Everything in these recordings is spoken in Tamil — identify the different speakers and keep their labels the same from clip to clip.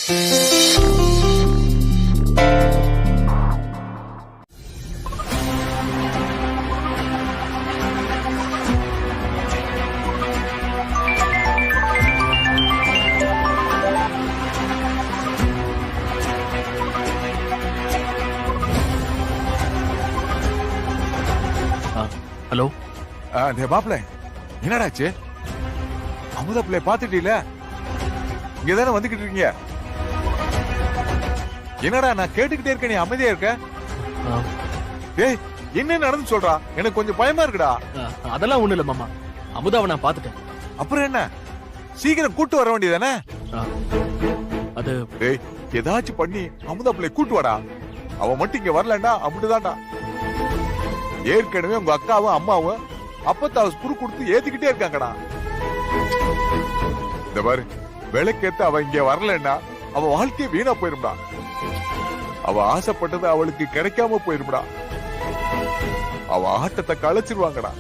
Speaker 1: ஹலோ
Speaker 2: மாப்பிள்ள, என்னடாச்சு? அமுதா பிள்ளை பாத்துட்டீல? இங்கதானே வந்துகிட்டு இருக்கீங்க. என்னடா நான் கேட்டுக்கிட்டே இருக்க, நீ அமைதியா இருக்க? ஏய், என்ன நடந்து சொல்றா? எனக்கு கொஞ்சம் பயமா இருக்குடா.
Speaker 1: அதெல்லாம் ஒண்ணு இல்ல மாமா, அமுதாவை நான் பாத்துட்டேன்.
Speaker 2: அப்புறம் என்ன, சீக்கிரம் கூட்டு வர வேண்டியதானே?
Speaker 1: அது
Speaker 2: ஏய், ஏதாச்சும் பண்ணி அமுதா பிள்ளை கூட்டு வாடா. அவ மட்டும் இங்க வரலண்டா அப்படிதான்டா. ஏற்கனவே உங்க அக்காவும் அம்மாவும் அப்பத்தாவ புரு கொடுத்து ஏத்திக்கிட்டே இருக்காங்கடா. இந்த பாரு, விளக்கேத்த அவ இங்க வரலன்னா அவ வாழ்க்கைய வீணா போயிரும்டா. அவ ஆசைப்பட்டது அவளுக்கு கிடைக்காம போயிரும்டா. அவ ஆட்டத்தை கலைச்சிருவாங்கடா.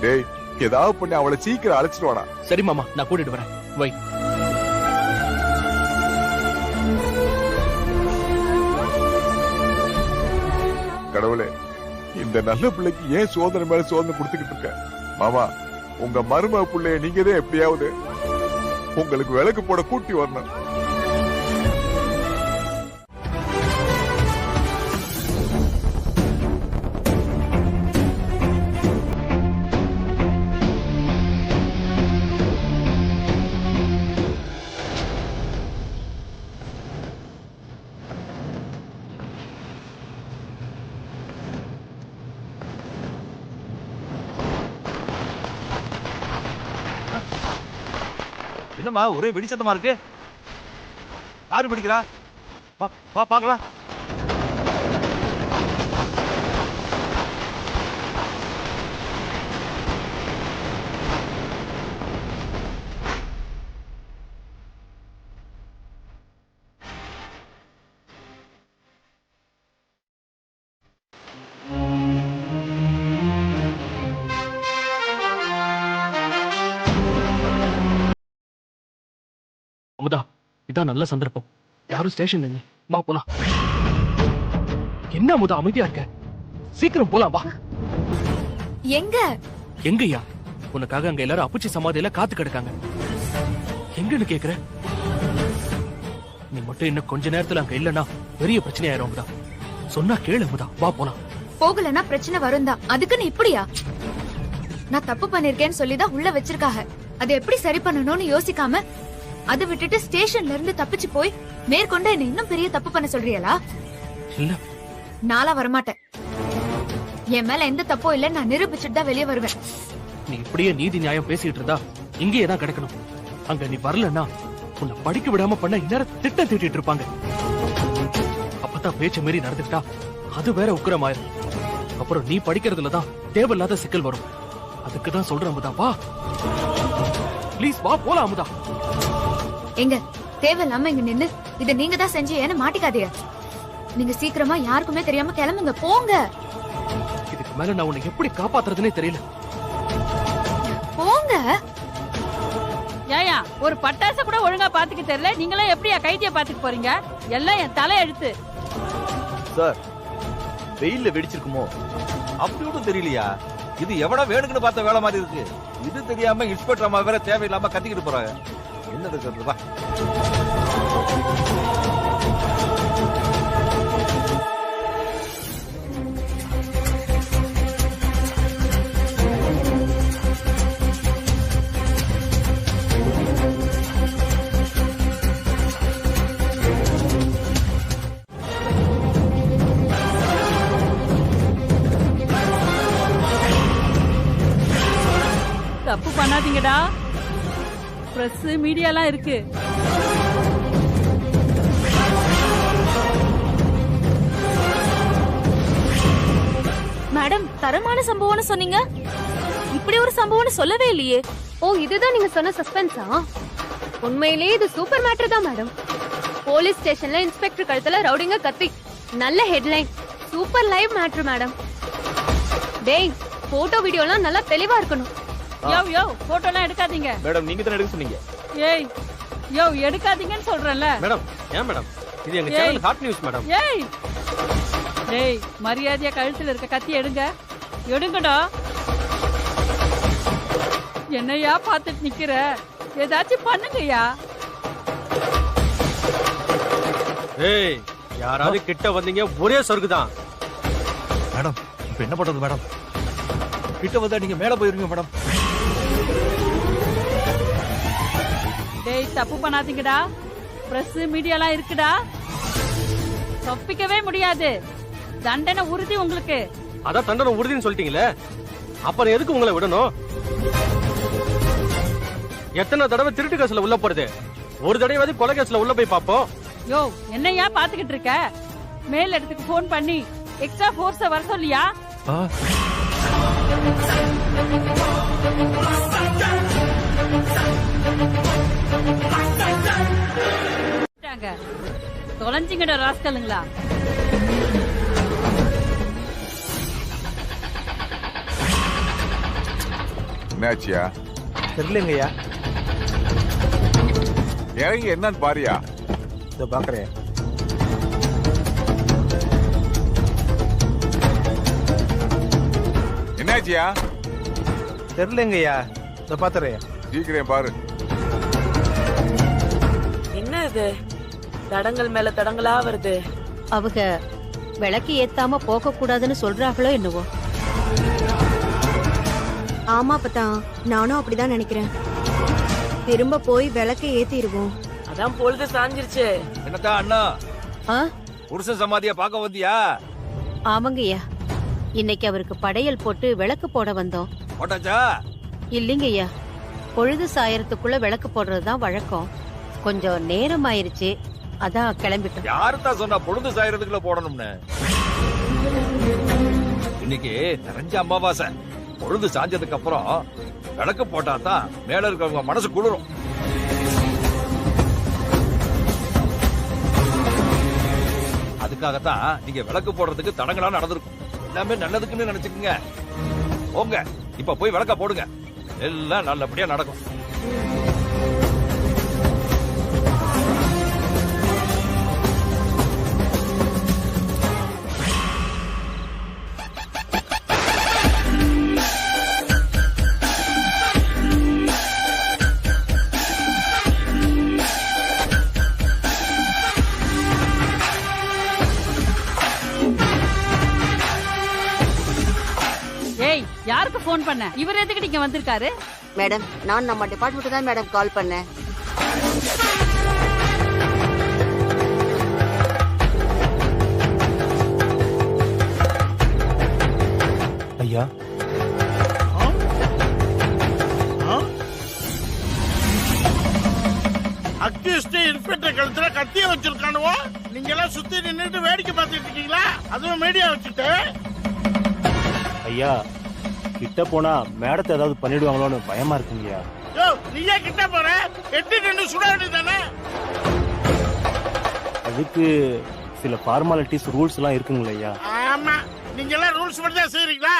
Speaker 2: டேய், ஏதாவது பண்ணி அவளை சீக்கிரம் அழைச்சிட்டு வாடா.
Speaker 1: சரி மாமா, நான் கூட்டிட்டு வரேன். வை.
Speaker 2: கடவுளே, இந்த நல்ல பிள்ளைக்கு ஏன் சோதனை மேல சோதனை கொடுத்துக்கிட்டு இருக்க? மாமா, உங்க மருமக பிள்ளைய நீங்கதான் எப்படியாவது உங்களுக்கு விளக்கு போட கூட்டி வரணும்.
Speaker 3: என்னம்மா ஒரே வெடிச்சத்தமா இருக்கு? யாரு பிடிக்கிறா? பாக்கலாம்.
Speaker 1: அமுதா, இதான் நல்ல சந்தர்ப்பம். யாரும் ஸ்டேஷன் வா போலாம். என்ன அமுதா அமைதியா இருக்க? சீக்கிரம் போலாம் வா.
Speaker 4: எங்க?
Speaker 1: எங்கயா? உனக்காக அங்க எல்லாரும் அப்புச்சி சமாதியில காத்து கிடக்காங்க. எங்கன்னு கேக்குற? நீ மட்டும் இன்னும் கொஞ்ச நேரத்துல அங்க இல்லன்னா பெரிய பிரச்சனை ஆயிரும் அமுதா. சொன்னா கேளு அமுதா, வா போலாம்.
Speaker 4: போகலன்னா பிரச்சனை வரும் தான். அதுக்கு நீ இப்படியா? நான் தப்பு பண்ணிருக்கேன்னு சொல்லிதான் உள்ள வச்சிருக்காங்க. அதை எப்படி சரி பண்ணணும்னு யோசிக்காம அதை விட்டுட்டு ஸ்டேஷன்ல இருந்து தப்பிச்சு போய் மேற்கொண்டு என்ன இன்னும் பெரிய தப்பு பண்ண சொல்றியலா?
Speaker 1: இல்ல,
Speaker 4: நாளா வரமாட்டேன். என் மேல எந்த தப்போ இல்ல, நான் நிரூபிச்சுட்டு தான் வெளியே வருவேன்.
Speaker 1: நீ இப்படியே நீதி நியாயம் பேசிட்டு இருந்தா இங்கேயே தான் கிடக்கணும். அங்க நீ வரலன்னா உன்னை படிக்க விடாம பண்ண இந்நேரம் திட்டம் தீட்டிட்டு இருப்பாங்க. அப்பதான் பேச்ச மீறி நடந்துக்கிட்டா அது வேற உக்கிரமாயிரும். அப்புறம் நீ படிக்கிறதுலதான் தேவையில்லாத சிக்கல் வரும். அதுக்குதான் சொல்றேன் அமுதா, வா ப்ளீஸ், வா போலாம் அமுதா.
Speaker 4: எங்க தேவையில்லாம இங்க நின்னு இத நீங்க தான் செஞ்சு ஏன்னு மாட்டிக்காதீங்க. நீங்க சீக்கிரமா யாருக்குமே தெரியாம கிளம்புங்க, போங்க.
Speaker 1: இதுக்கு மேல நான் உன்னை எப்படி காப்பாத்துறதுன்னே தெரியல.
Speaker 4: போங்க.
Speaker 5: ஏயா, ஒரு பட்டாசு கூட ஒழுங்கா பாத்துக்க தெரியல, நீங்களே எப்படியா கைதிய பாத்துக்க போறீங்க? எல்லாம் என் தலை எழுத்து.
Speaker 3: சார், வெயில்ல வெடிச்சிருக்குமோ? அப்படி ஒன்றும் தெரியலையா? இது எவடா வேணுக்குன்னு பார்த்த வேலை மாதிரி இருக்கு. இது தெரியாம இன்ஸ்பெக்டர் அம்மா வேற தேவையில்லாம கத்திக்கிட்டு போறாங்க. என்னது சொல்றதா?
Speaker 5: தப்பு பண்ணாதீங்கடா. பிரஸ் மீடியாலாம் இருக்கு.
Speaker 4: மேடம், தரமான சம்பவம்னு சொன்னீங்க, இப்படி ஒரு சம்பவம்னு சொல்லவே இல்லையே.
Speaker 6: ஓ, இதுதான் நீங்க சொன்ன சஸ்பென்ஸா? உண்மையிலேயே இது சூப்பர் மேட்டர் தான் மேடம். போலீஸ் ஸ்டேஷன்ல இன்ஸ்பெக்டர் கழுத்துல ரவுடிங்க கத்தி. நல்ல headline, super live matter madam. டேய், போட்டோ வீடியோலாம் நல்லா தெளிவா இருக்கணும்.
Speaker 5: யோ யோ, போட்டோலாம் எடுக்காதீங்க
Speaker 3: மேடம். நீங்க தான் எடுக்க சொன்னீங்க.
Speaker 5: ஏய், யோ எடுக்காதீங்கன்னு சொல்றேன்ல.
Speaker 1: மேடம் ஏன் மேடம், இது எங்க
Speaker 5: ஏய்.
Speaker 1: Channel hot news madam.
Speaker 5: ஏய் டேய், மரியாதையா கழுத்துல இருக்க கத்தி எடுங்க. எடுங்கடா. என்னையா பார்த்துட்டு நிக்கிற? ஏதாச்சும் பண்ணுங்கய்யா.
Speaker 1: ஏய், யாராவது கிட்ட வந்தீங்க ஒரே சொர்க்குதான்.
Speaker 3: மேடம் இப்ப என்ன பண்றது மேடம்? கிட்ட வந்தா நீங்க மேல போயிருவீங்க மேடம்.
Speaker 5: டேய் தப்பு பண்ணாதீங்கடா. பிரஸ் மீடியாலாம் இருக்குடா. தப்பிக்கவே முடியாது. தண்டனை உறுதி உங்களுக்கு.
Speaker 1: அதான் தண்டனை உறுதின்னு சொல்லிட்டீங்களே, அப்புறம் எதுக்கு உங்களை விடணும்? எத்தனை தடவை திருட்டு கேஸ்ல உள்ள போறது? ஒரு தடவை கொலை கேஸ்ல உள்ள போய் பாப்போம்.
Speaker 5: யோ என்னையா பாத்துக்கிட்டு இருக்க? மேல் இடத்துக்கு போன் பண்ணி எக்ஸ்ட்ரா போர்ஸ வர சொல்லியா? தொலைஞ்சிங்கடா ராஸ்கலுங்களா.
Speaker 2: என்னாச்சியா?
Speaker 3: தெரியலங்கய்யா.
Speaker 2: இறங்கி என்னன்னு பாரியா?
Speaker 3: இத பாக்குறேன்.
Speaker 2: என்னாச்சியா?
Speaker 3: தெரியலங்கய்யா. இத பாத்துறேன்.
Speaker 2: சீக்கிரம் பாரு.
Speaker 7: என்ன இது தடங்கள் மேல தடங்களா வருது?
Speaker 8: அவங்க விளக்கு ஏத்தாம போக கூடாதுன்னு சொல்றாங்களோ என்னவோ.
Speaker 9: ஆமா பத்தா, நானும் அப்படிதான் நினைக்கிறேன். திரும்ப போய் விளக்க ஏத்திடுவோம்.
Speaker 7: அதான் பொழுது சாஞ்சிருச்சு.
Speaker 3: என்னத்தா அண்ணா,
Speaker 8: ஆ,
Speaker 3: புருஷன் சமாதிய பாக்க வந்தியா?
Speaker 8: ஆமாங்கய்யா, இன்னைக்கு அவருக்கு படையல் போட்டு விளக்கு போட வந்தோம்.
Speaker 3: போட்டாச்சா?
Speaker 8: இல்லைங்கய்யா, பொழுது சாயறதுக்குள்ள விளக்கு போடுறதுதான் வழக்கம். கொஞ்சம் நேரம் ஆயிருச்சு, அதான் கிளம்பிட்டோம்.
Speaker 3: யாருதான் சொன்னா பொழுது சாயறதுக்குள்ள போடணும்னு? இன்னைக்கு நிறைஞ்ச அமாவாசை. பொழுது சாஞ்சதுக்கு அப்புறம் விளக்கு போட்டா தான் மேல இருக்கிறவங்க மனசு குளிரும். அதுக்காகத்தான் நீங்க விளக்கு போடுறதுக்கு தடங்களா நடந்திருக்கும். எல்லாமே நல்லதுக்குன்னு நினைச்சுக்கோங்க. போங்க, இப்ப போய் விளக்க போடுங்க. எல்லாம் நல்லபடியா நடக்கும்.
Speaker 5: ஏய் யாருக்கு போன் பண்ண? இவர் எதுக்கு நீங்க வந்திருக்காரு?
Speaker 8: மேடம், நான் நம்ம டிபார்ட்மெண்ட் தான் மேடம் கால் பண்ணேன்.
Speaker 3: ஐயா,
Speaker 10: அக்யூஸ்ட் இன்ஸ்பெக்டர் கழுத்துல கத்திய வச்சிருக்கானுவோ. நீங்க எல்லாம் சுத்தி நின்னுட்டு வேடிக்கை பார்த்துட்டு இருக்கீங்களா? அதுவும் மீடியா வச்சுட்டு.
Speaker 11: ஐயா, கிட்ட போனா மேடத்தை ஏதாவது பண்ணிடுவாங்களோன்னு பயமா இருக்குங்கய்யா.
Speaker 10: யோ நீயே கிட்ட போற, எட்டு நின்று சுட வேண்டியதானே?
Speaker 11: அதுக்கு சில ஃபார்மாலிட்டிஸ் ரூல்ஸ் எல்லாம் இருக்குங்களா ஐயா?
Speaker 10: ஆமா, நீங்க எல்லாம் ரூல்ஸ் படி தான் செய்றீங்களா?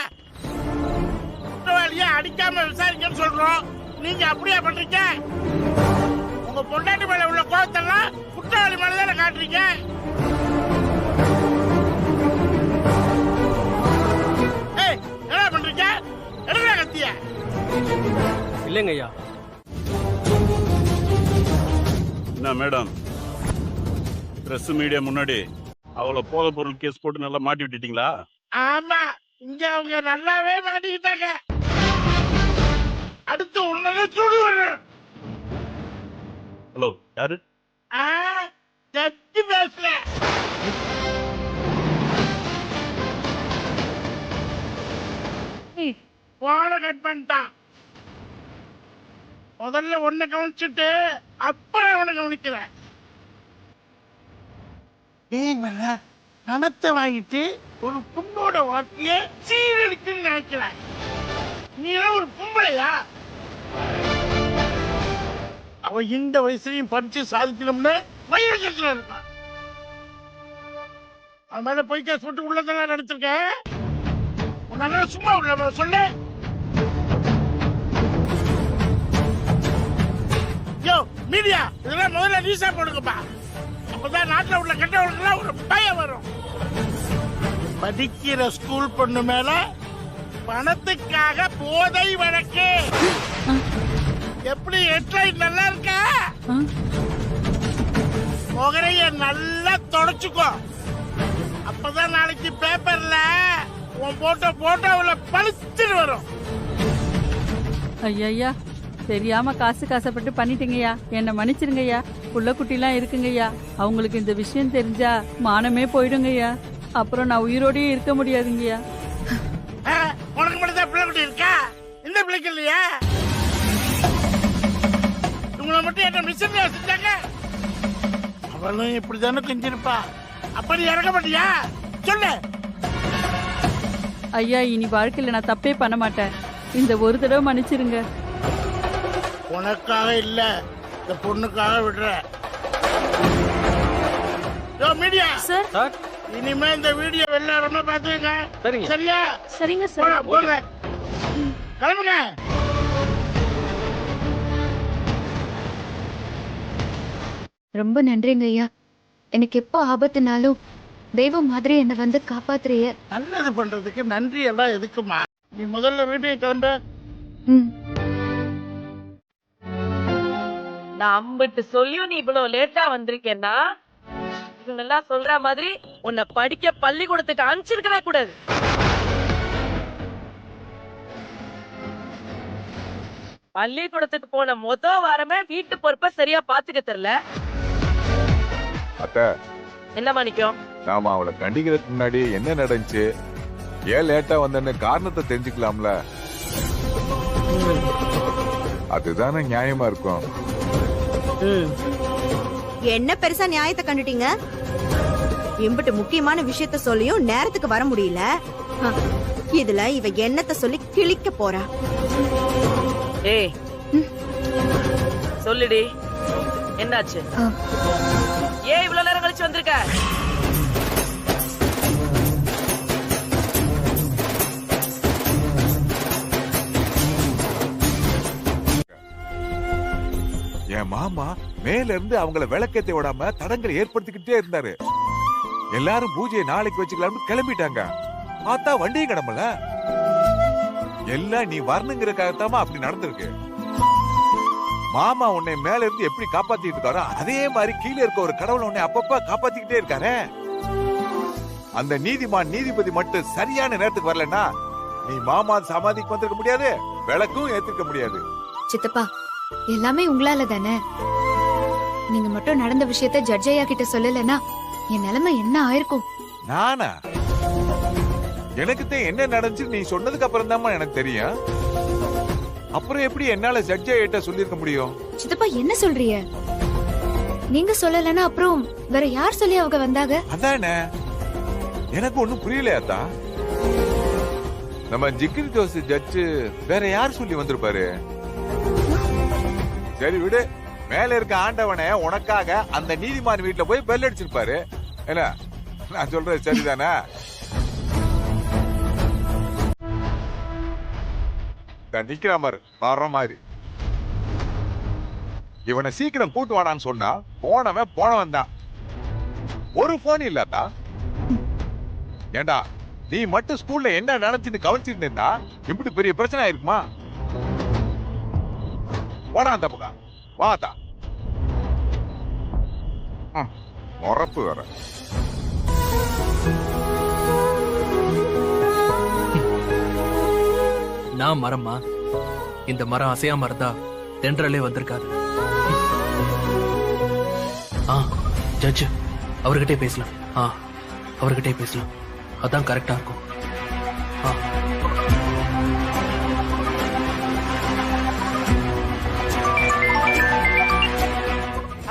Speaker 10: குற்றவாளியா அடிக்காம விசாரிக்கன்னு சொல்றோம், நீங்க அப்படியே பண்றீங்க. உங்க பொண்டாட்டி மேல உள்ள கோவத்தெல்லாம் குற்றவாளி மேலதானே காட்டுறீங்க. ஏய் என்ன பண்றீங்க? எடுங்க கத்திய.
Speaker 1: இல்லைங்க ஐயா.
Speaker 11: என்ன மேடம், பிரஸ் மீடியா முன்னாடி அவளை போத பொருள் கேஸ் போட்டு நல்லா மாட்டி விட்டுட்டீங்களா?
Speaker 10: ஆமா, இங்க அவங்க நல்லாவே மாட்டிக்கிட்டாங்க. அடுத்து உன்னத சுடுவேன்.
Speaker 11: ஹலோ, யாரு?
Speaker 10: ஜட்ஜி பேசல. போன கட் பண்ணிட்டான். முதல்ல ஒண்ணு கவனிச்சுட்டு அப்புறம் அவனை கவனிக்கிறேன். பணத்தை வாங்கிட்டு ஒரு பொண்ணோட வாழ்க்கைய சீரழிக்குன்னு நினைக்கிறேன். நீ ஒரு பொம்பளையா? அவ இந்த வயசுலயும் படிச்சு சாதிக்கணும்னு வயிறு இருப்பான். அவன் மேல போய் கேஸ் போட்டு உள்ளதெல்லாம் நடத்திருக்கேன். உன்னால சும்மா உள்ள சொல்லு. யோ மீடியா இதெல்லாம் முதல்ல ரீசா போடுங்கப்பா. அப்பதான் நாட்டுல உள்ள கெட்டவங்களுக்குலாம் ஒரு பயம் வரும். படிக்கிற ஸ்கூல் பொண்ணு மேல பணத்துக்காக போதை வழக்கு. எப்படி ஹெட்லைன் நல்லா இருக்கா? முகரைய நல்லா தொடச்சுக்கோ. அப்பதான் நாளைக்கு பேப்பர்ல உன் போட்டோவில் பளிச்சுன்னு வரும்.
Speaker 5: ஐயா தெரியாம காசு காசப்பட்டு பண்ணிட்டீங்கய்யா, என்ன மன்னிச்சிருங்கய்யா. புள்ள குட்டிலாம் இருக்குங்கய்யா, அவங்களுக்கு இந்த விஷயம் தெரிஞ்சா மானமே போயிடுங்கய்யா. அப்புறம் நான் உயிரோடயே இருக்க முடியாதுங்கய்யா.
Speaker 10: உனக்கு மட்டும் தான் பிள்ளை குட்டி இருக்கா? இந்த பிள்ளைக்கு இல்லையா? உங்களை மட்டும் என்ன மிஷன் செஞ்சாங்க? அவளும் இப்படிதானே செஞ்சிருப்பா. அப்ப நீ இறக்க மாட்டியா? சொல்லு.
Speaker 5: ஐயா, இனி வாழ்க்கையில நான் தப்பே பண்ண மாட்டேன். இந்த ஒரு தடவை மன்னிச்சிருங்க.
Speaker 10: உனக்காக இல்ல, இந்த பொண்ணுக்காக விடுற. மீடியா
Speaker 7: சார்,
Speaker 10: இனிமே இந்த வீடியோ எல்லாருமே பாத்துங்க.
Speaker 3: சரிங்க.
Speaker 10: சரியா?
Speaker 7: சரிங்க சார்.
Speaker 10: போங்க, கிளம்புங்க.
Speaker 4: ரொம்ப நன்றிங்க ஐயா. எனக்கு எப்போ ஆபத்துனாலும் தெய்வம் மாதிரி என்ன வந்து காப்பாத்துறிய.
Speaker 10: நல்லது பண்றதுக்கு நன்றி எல்லாம் எதுக்குமா? நீ முதல்ல வீட்டுக்கு கிளம்ப.
Speaker 7: நான் அம்பிட்டு சொல்லியும் நீ இவ்வளவு லேட்டா வந்திருக்கேன்னா இவங்க எல்லாம் சொல்ற மாதிரி உன்னை படிக்க பள்ளிக்கூடத்துக்கு அனுப்பிச்சிருக்கவே கூடாது. பள்ளிக்கூடத்துக்கு போன வாரமே வீட்டு பொறுப்பை சரியா பாத்துக்க தெரியல.
Speaker 2: அத்தை,
Speaker 7: என்ன மாணிக்கம்?
Speaker 2: நாம அவளை கண்டிக்கிறதுக்கு முன்னாடி என்ன நடந்துச்சு, ஏன் லேட்டா வந்தேன்னு காரணத்தை தெரிஞ்சுக்கலாம்ல. அதுதானே நியாயமா இருக்கும்.
Speaker 9: என்ன பெருசா நியாயத்தை கண்டுட்டீங்க? இம்புட்டு முக்கியமான விஷயத்த சொல்லியும் நேரத்துக்கு வர முடியல. இதுல இவ என்னத்த சொல்லி கிழிக்க போறா?
Speaker 7: ஏய், சொல்லுடி, என்னாச்சு? ஏன் இவ்வளவு நேரம் கழிச்சு வந்திருக்க?
Speaker 2: என் மாமா மேல இருந்து அவங்கள விளக்கத்தை விடாம தடங்களை ஏற்படுத்திக்கிட்டே இருந்தாரு. எல்லாரும் பூஜையை நாளைக்கு வச்சுக்கலாம்னு கிளம்பிட்டாங்க. பார்த்தா வண்டியும் கிடமல. எல்லாம் நீ வரணுங்கிறதுக்காகத்தாமா அப்படி நடந்திருக்கு. மாமா உன்னை மேல இருந்து எப்படி காப்பாத்திட்டு இருக்காரோ அதே மாதிரி கீழே இருக்க ஒரு கடவுள் உன்னை அப்பப்ப காப்பாத்திக்கிட்டே இருக்காரு. அந்த நீதிபதி மட்டும் சரியான நேரத்துக்கு வரலன்னா நீ மாமா சமாதிக்கு வந்திருக்க முடியாது, விளக்கும் ஏத்திருக்க முடியாது.
Speaker 4: சித்தப்பா, எல்லாமே உங்களால தானே. நீங்க மட்டும் நடந்த விஷயத்த ஜட்ஜ் ஐயா கிட்ட சொல்லலன்னா என் நிலைமை என்ன ஆயிருக்கும்?
Speaker 2: நானா? எனக்கு என்ன நடந்துச்சு நீ சொன்னதுக்கு அப்புறம் தான் எனக்கு தெரியும். அப்புறம் எப்படி என்னால ஜட்ஜ் ஐயா சொல்லிருக்க முடியும்?
Speaker 4: சித்தப்பா, என்ன சொல்றீங்க? நீங்க சொல்லலன்னா அப்புறம் வேற யார் சொல்லி அவங்க வந்தாங்க?
Speaker 2: அதானே எனக்கு ஒண்ணும் புரியலையாத்தா. நம்ம ஜிகிரி ஜோஸ் ஜட்ஜ் வேற யார் சொல்லி வந்திருப்பாரு? சரி விடு, மேல இருக்க ஆண்டவனே உனக்காக அந்த நீதிமான் வீட்டுல போய் பெல் அடிச்சிருப்பாரு. என்ன நான் சொல்றது சரிதானே? நிக்கிற மாதிரி வர்ற மாதிரி இவனை சீக்கிரம் கூட்டு வாடான்னு சொன்னா போனவன் தான். ஒரு போன் இல்லாதா? ஏண்டா நீ மட்டும் ஸ்கூல்ல என்ன நடந்துச்சு கவனிச்சிட்டு இருந்தா இப்படி பெரிய பிரச்சனை ஆயிருக்குமா? வாடா அந்த பக்கம் வாதா. உறப்பு வேற.
Speaker 1: நான் மரமா? இந்த மரம் அசையாம இருந்தா தென்றலே வந்திருக்காது. ஜட்ஜ் அவர்கிட்டே பேசலாம். அவர்கிட்டே பேசலாம், அதான் கரெக்டா இருக்கும்.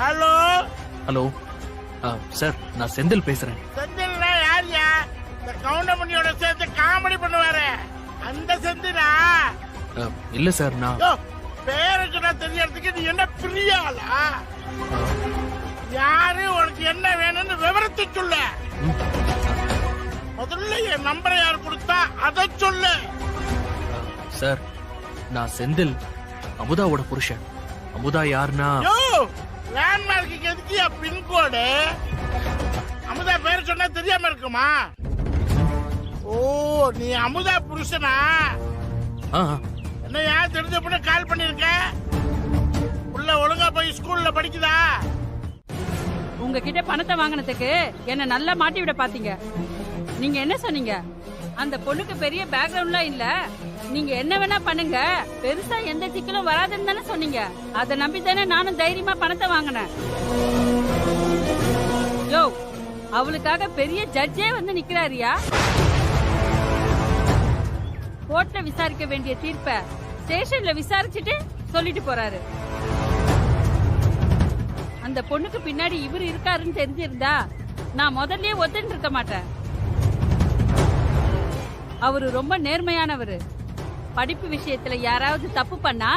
Speaker 10: ஹலோ
Speaker 1: ஹலோ சார், நான் செந்தில் பேசுறேன்.
Speaker 10: செந்தில்னா யாரியா? இந்த கவுண்டமணியோட சேர்த்து காமெடி பண்ணுவாரு அந்த செந்திலா?
Speaker 1: இல்ல சார், நான்
Speaker 10: பேரை சொன்னா தெரியறதுக்கு நீ என்ன பிரியாளா? யாரு, உனக்கு என்ன வேணும்னு விவரத்தை சொல்ல. முதல்ல என் நம்பரை யார் கொடுத்தா அதை சொல்லு.
Speaker 1: சார், நான் செந்தில், அமுதாவோட புருஷன். அமுதா யாருன்னா
Speaker 10: யோ லேண்ட்மார்க்கு எதுக்கியா பின்கோடு? அமுதா பேர் சொன்னா தெரியாம இருக்குமா? ஓ நீ அமுதா புருஷனா? என்னையா தெரிஞ்ச பொண்ணு கால் பண்ணிருக்க? உள்ள ஒழுங்கா போய் ஸ்கூல்ல படிக்குதா?
Speaker 5: உங்ககிட்ட பணத்தை வாங்கினதுக்கு என்ன நல்லா மாட்டி விட பாத்தீங்க. நீங்க என்ன சொன்னீங்க? அந்த பொண்ணுக்கு பெரிய பேக்ரவுண்ட்லாம் இல்ல, நீங்க என்ன வேணா பண்ணுங்க, பெருசா எந்த சிக்கலும் வராதுன்னு தானே சொன்னீங்க. அதை நம்பி தானே நானும் தைரியமா பணத்தை வாங்கினேன். யோ, அவளுக்காக பெரிய ஜட்ஜே வந்து நிக்கிறாரியா? கோர்ட்ல விசாரிக்க வேண்டிய தீர்ப்ப ஸ்டேஷன்ல விசாரிச்சுட்டு சொல்லிட்டு போறாரு. அந்த பொண்ணுக்கு பின்னாடி இவர் இருக்காருன்னு தெரிஞ்சிருந்தா நான் முதல்லயே ஒத்துட்டு இருக்க மாட்டேன். அவரு ரொம்ப நேர்மையானவரு. படிப்பு விஷயத்துல யாராவது தப்பு பண்ணா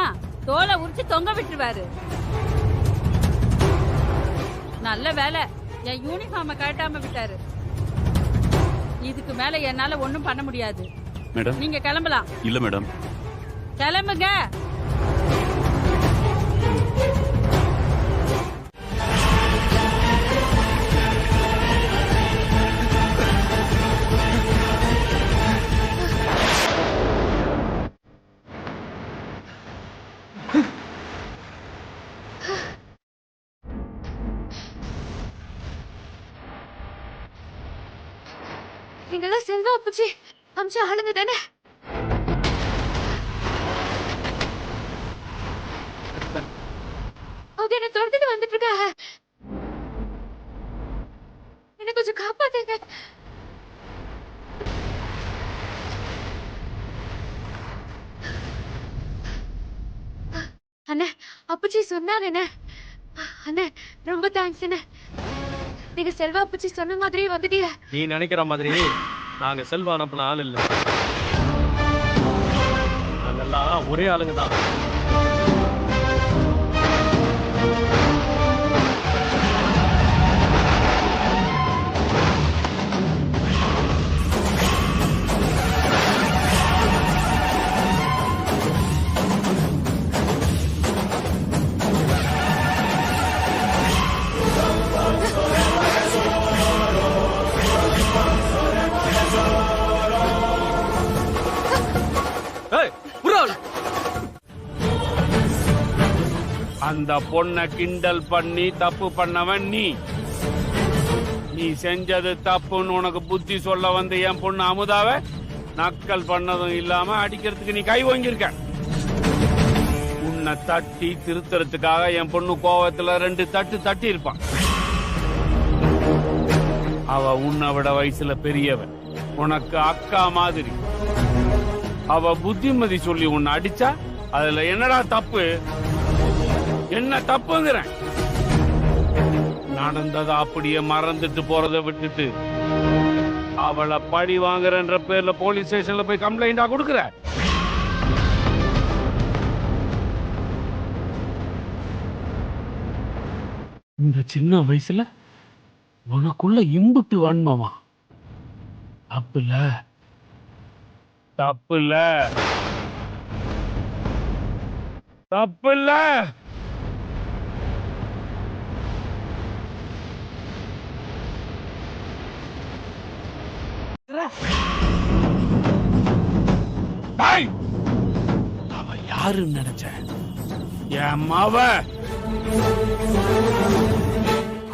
Speaker 5: தோலை உரிச்சு தொங்க விட்டுருவாரு. நல்ல வேலை என் யூனிஃபார்ம கட்டாம விட்டாரு. இதுக்கு மேல என்னால ஒண்ணும் பண்ண முடியாது.
Speaker 11: மேடம்
Speaker 5: நீங்க கிளம்பலாம்.
Speaker 11: இல்ல மேடம்.
Speaker 5: கிளம்புங்க.
Speaker 4: நீங்களாம் செல்வா அப்பச்சி அம்சா ஆளுங்க தானே? அவங்க என்ன துரத்துட்டு வந்துட்டு இருக்காங்க. என்ன கொஞ்சம் காப்பாத்துங்க. அண்ணே அப்பச்சி சொன்னாங்க என்ன? அண்ணே ரொம்ப தேங்க்ஸ் அண்ணே. நீங்க செல்வா அப்பச்சி சொன்ன மாதிரியே வந்துட்டீங்க.
Speaker 12: நீ நினைக்கிற மாதிரி நாங்க செல்வா அனுப்பின ஆள் இல்ல. நாங்கெல்லாம் ஒரே ஆளுங்க தான்.
Speaker 11: அந்த பொண்ணை கிண்டல் பண்ணி தப்பு பண்ணவன் நீ. நீ செஞ்சது தப்புன்னு உனக்கு புத்தி சொல்ல வந்து என் பொண்ணு அமுதாவை நக்கல் பண்ணதும் இல்லாம அடிக்கிறதுக்கு நீ கை வாங்கியிருக்க. உன்னை தட்டி திருத்தறதுக்காக என் பொண்ணு கோவத்துல 2 தட்டு தட்டி இருப்பான். அவ உன்னை விட வயசுல பெரியவன், உனக்கு அக்கா மாதிரி. அவ புத்திமதி சொல்லி உன்னை அடிச்சா அதுல என்னடா தப்பு? என்ன தப்புங்கிறேன்? நடந்ததை அப்படியே மறந்துட்டு போறதை விட்டுட்டு அவளை பழி வாங்குறன்ற பேர்ல போலீஸ் ஸ்டேஷன்ல போய் கம்ப்ளைண்டா கொடுக்குற. இந்த சின்ன வயசுல உனக்குள்ள இம்புட்டு வன்மமா? தப்புல தப்புல தப்புல. அவ யாருன்னு நினைச்ச? என் மாவ.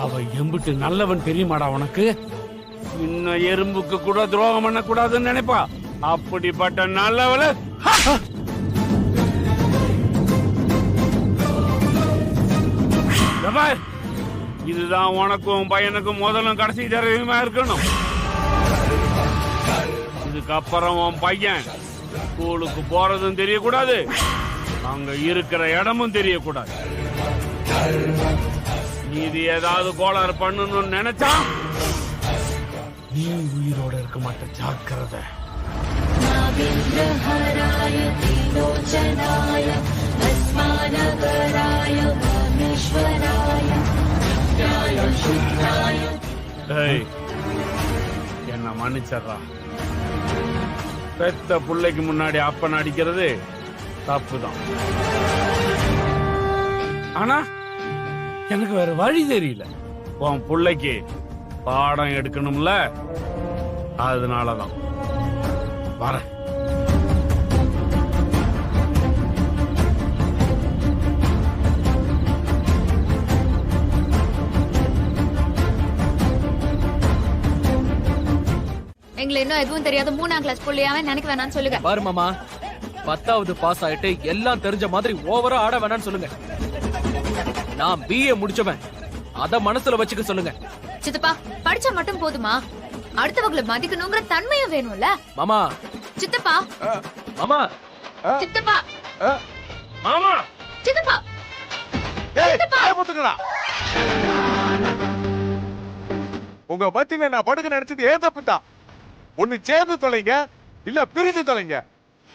Speaker 11: அவ எம்பிட்டு நல்லவன் தெரியுமாடா உனக்கு? இன்னும் எறும்புக்கு கூட துரோகம் பண்ண கூடாதுன்னு நினைப்பா. அப்படிப்பட்ட நல்லவள இதுதான் உனக்கும் பையனுக்கும் முதலும் கடைசி தரவுமா இருக்கணும். இதுக்கப்புறம் உன் பையன் ஸ்கூலுக்கு போறதும் தெரியக்கூடாது, அங்க இருக்கிற இடமும் தெரியக்கூடாது. நீதி ஏதாவது கோளாறு பண்ணணும்னு நினைச்சா நீ உயிரோட இருக்க மாட்ட. ஜாக்கிரதை. என்ன மன்னிச்சர்றா. பெத்த பிள்ளைக்கு முன்னாடி அப்பன் அடிக்கிறது தப்புதான். ஆனா எனக்கு வேற வழி தெரியல. உன் பிள்ளைக்கு பாடம் எடுக்கணும்ல, அதனாலதான் வரேன்.
Speaker 4: எங்களை இன்னும் எதுவும் தெரியாத 3ஆம் கிளாஸ் புள்ளையாவே நினைக்க வேணாம்னு சொல்லுங்க.
Speaker 1: பாரு மாமா, 10வது பாஸ் ஆயிட்டு எல்லாம் தெரிஞ்ச மாதிரி ஓவரா ஆட வேணாம்னு சொல்லுங்க. நான் BA முடிச்சவன், அத மனசுல வச்சுக்க சொல்லுங்க.
Speaker 4: சித்தப்பா, படிச்சா மட்டும் போதுமா? அடுத்தவங்களை மதிக்கணுங்கிற தன்மையும் வேணும்ல
Speaker 1: மாமா.
Speaker 4: சித்தப்பா,
Speaker 1: மாமா,
Speaker 4: சித்தப்பா,
Speaker 11: மாமா,
Speaker 4: சித்தப்பா,
Speaker 2: சித்தப்பா. உங்க பத்தியில நான் படுக்க நினைச்சது ஏன் தப்புதான். ஒண்ணு சேர்ந்து தொலைங்க, இல்ல பிரிஞ்சு தொலைங்க.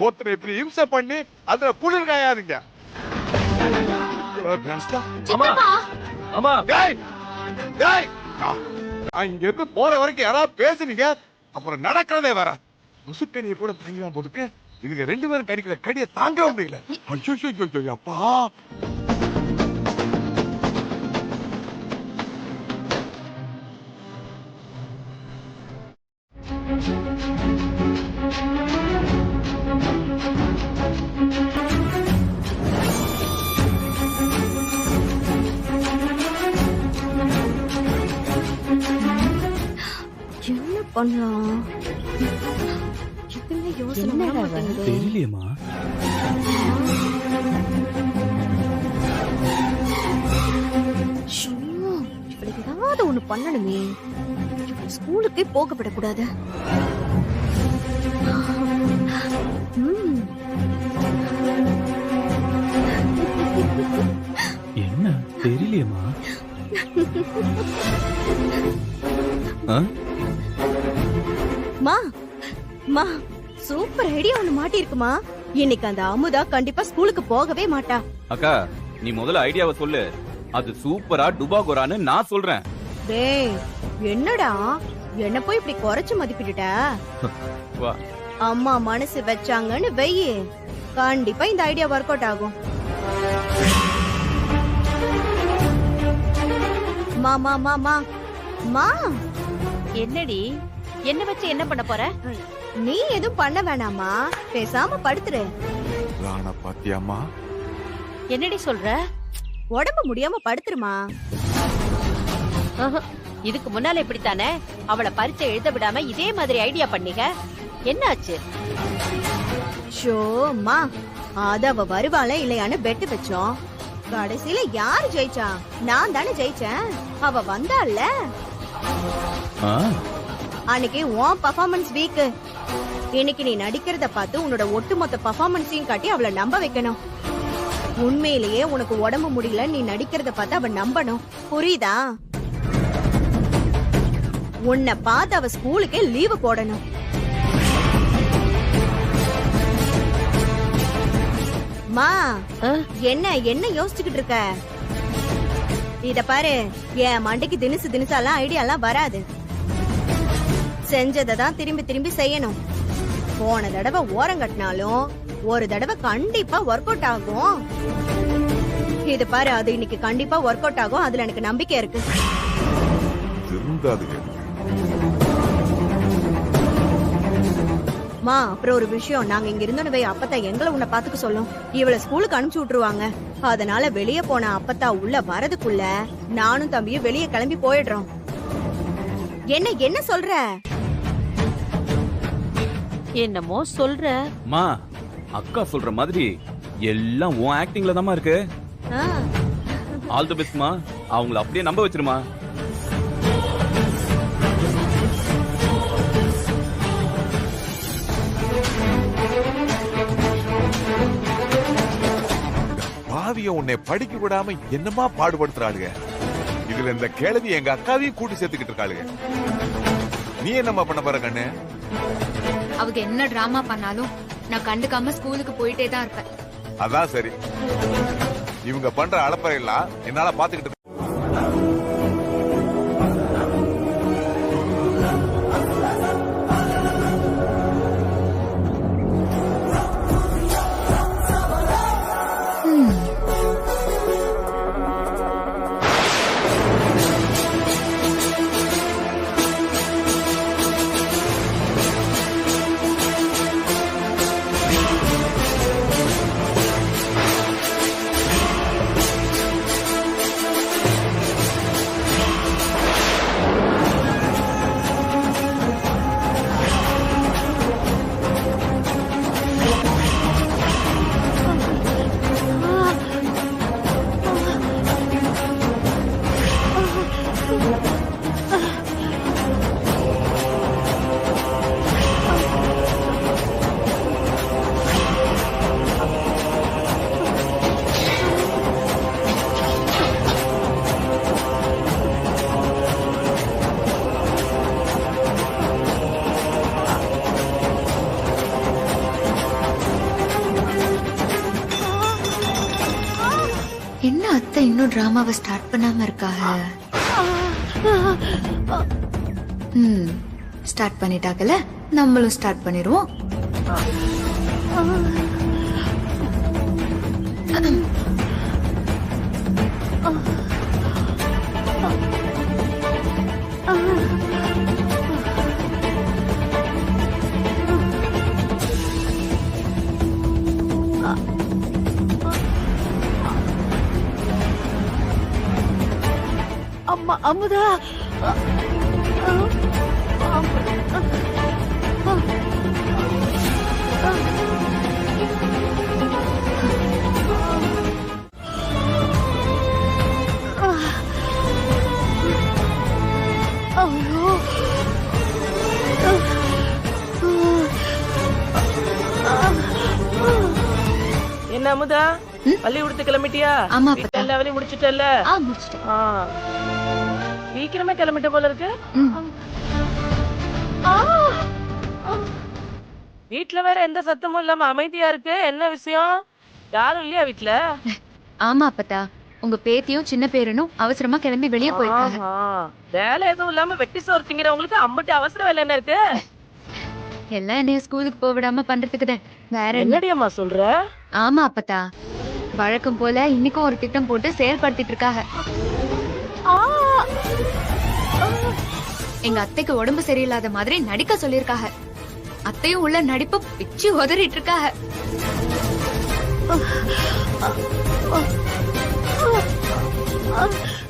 Speaker 2: ஒருத்தரை இப்படி இம்சை பண்ணி அதுல குளிர் காயாதீங்க. இங்க இருந்து போற வரைக்கும் யாராவது பேசுனீங்க, அப்புறம் நடக்கிறதே வேற. முசுக்கணியை கூட தாங்கிதான் போதுக்கு இதுங்க 2 பேரும் கடிக்கிற கடியை தாங்க முடியல. ஐயோ அப்பா.
Speaker 9: என்ன பண்ணலாம்? எதுவுமே யோசனை வர மாட்டேங்குது.
Speaker 12: தெரியலையேம்மா.
Speaker 9: இவளுக்கு ஏதாவது ஒண்ணு பண்ணணுமே. ஸ்கூலுக்கே போக விடக்கூடாது.
Speaker 12: என்ன தெரியலையேம்மா.
Speaker 9: மா மா, சூப்பர் ஐடியா ஒண்ணு மாட்டி இருக்குமா. இன்னைக்கு அந்த அமுதா கண்டிப்பா ஸ்கூலுக்கு போகவே மாட்டா.
Speaker 3: அக்கா, நீ முதல்ல ஐடியாவை சொல்லு. அது சூப்பரா டுபாகோரான்னு நான் சொல்றேன்.
Speaker 9: டேய், என்னடா என்ன போய் இப்படி குறைச்சு மதிப்பிட்டுட்ட?
Speaker 3: வா.
Speaker 9: அம்மா மனசு வச்சாங்கன்னு வெயி, கண்டிப்பா இந்த ஐடியா ஒர்க் அவுட் ஆகும். மா மா மா மா மா.
Speaker 8: என்னடி, என்ன வச்சு என்ன பண்ண போற?
Speaker 9: நீ எதுவும் பண்ண வேணாமா, பேசாம படுத்துரு.
Speaker 2: ராணா பாத்தியாமா?
Speaker 8: என்னடி சொல்ற?
Speaker 9: உடம்பு முடியாம படுத்துருமா.
Speaker 8: இதுக்கு முன்னால இப்படித்தானே அவளை பரீட்சை எழுத விடாம இதே மாதிரி ஐடியா பண்ணீங்க. என்னாச்சு?
Speaker 9: ஷோமா, அத அவ வருவாள இல்லையான்னு பெட்டு வச்சோம். கடைசியில யாரு ஜெயிச்சா? நான் தானே ஜெயிச்சேன். அவ வந்தாள்ல. அன்னைக்கு உன் பர்ஃபார்மன்ஸ் வீக். இன்னைக்கு நீ நடிக்கிறத பார்த்து உன்னோட ஒட்டுமொத்த பர்ஃபார்மன்ஸையும் காட்டி அவளை நம்ப வைக்கணும். உண்மையிலேயே உனக்கு உடம்பு முடியல, நீ நடிக்கிறத பார்த்து அவ நம்பணும். புரியுதா? உன்னை பார்த்து அவ ஸ்கூலுக்கே லீவு போடணும். மா, என்ன என்ன யோசிச்சுக்கிட்டு இருக்க? இத பாரு, என் மண்டைக்கு தினுசாலாம் ஐடியாலாம் வராது. செஞ்சதான் திரும்பி திரும்பி செய்யணும். போன தடவை ஓரம் கட்டினாலும் ஒரு தடவை கண்டிப்பா ஒர்க் அவுட் ஆகும். இது பாரு, அது இன்னைக்கு கண்டிப்பா ஒர்க் அவுட் ஆகும். அதுல எனக்கு நம்பிக்கை இருக்கு. மா, அப்புறம் ஒரு விஷயம், நாங்க இங்க இருந்தோன்னு அப்பத்தா எங்களை உன்னை பாத்துக்க சொல்லும். இவளை ஸ்கூலுக்கு அனுப்பிச்சு விட்டுருவாங்க. அதனால வெளியே போன அப்பத்தா உள்ள வரதுக்குள்ள நானும் தம்பியும் வெளியே கிளம்பி போயிடுறோம். என்ன என்ன சொல்ற?
Speaker 8: என்னமோ சொல்ற.
Speaker 3: மா, அக்கா சொல்ற மாதிரி எல்லாம் உன் ஆக்டிங்ல தாமா இருக்கு. ஆல் தி பெஸ்ட் மா. அவங்கள அப்படியே நம்ப வச்சிருமா.
Speaker 2: பாவிய உன்னை படிக்க விடாம என்னமா பாடுபடுத்துறாளுங்க. இதுல இந்த கேள்வி எங்க அக்காவையும் கூட்டி சேர்த்துக்கிட்டு இருக்காளுங்க. நீ என்னமா பண்ண போற கண்ணு?
Speaker 4: அவங்க என்ன டிராமா பண்ணாலும் நான் கண்டுக்காம ஸ்கூலுக்கு போயிட்டே தான் இருப்பேன்.
Speaker 2: அதான் சரி. இவங்க பண்ற அலப்பறை எல்லாம் என்னால பாத்துக்கிட்டு
Speaker 4: இன்னும் டிராமாவை ஸ்டார்ட் பண்ணாம இருக்காக. ஸ்டார்ட் பண்ணிட்டாக்கல, நம்மளும் ஸ்டார்ட் பண்ணிடுவோம்.
Speaker 7: அம்மா அமுதா, என்ன அமுதா, பள்ளிக்கூடத்து கிளம்பிட்டியா?
Speaker 4: ஆமா
Speaker 7: வீட்டுல எல்லா வேலையும் முடிச்சிட்டல்ல?
Speaker 4: முடிச்சிட்டேன்.
Speaker 7: சீக்கிரமே கிளம்பிட்ட போல இருக்கு. வீட்டுல வேற எந்த சத்தமும் இல்லாம அமைதியா இருக்கு. என்ன விஷயம்? யாரும் இல்லையா வீட்டுல?
Speaker 4: ஆமா அப்பத்தா, உங்க பேத்தியும் சின்ன பேரனும் அவசரமா கிளம்பி வெளியே போயிருக்காங்க.
Speaker 7: வேலை எதுவும் இல்லாம வெட்டி சோறு திங்கிறவங்களுக்கு அம்பட்டு அவசர வேலை என்ன இருக்கு?
Speaker 4: எல்லாம் என்னைய ஸ்கூலுக்கு போக விடாம பண்றதுக்குதான். வேற
Speaker 7: என்னடி அம்மா சொல்ற?
Speaker 4: ஆமா அப்பத்தா, வழக்கம் போல இன்னைக்கும் ஒரு திட்டம் போட்டு செயல்படுத்திட்டு இருக்காங்க. எங்க அத்தைக்கு உடம்பு சரியில்லாத மாதிரி நடிக்க சொல்லிருக்காங்க. அத்தையும் உள்ள நடிப்பு பிச்சு உதறிட்டு இருக்காங்க.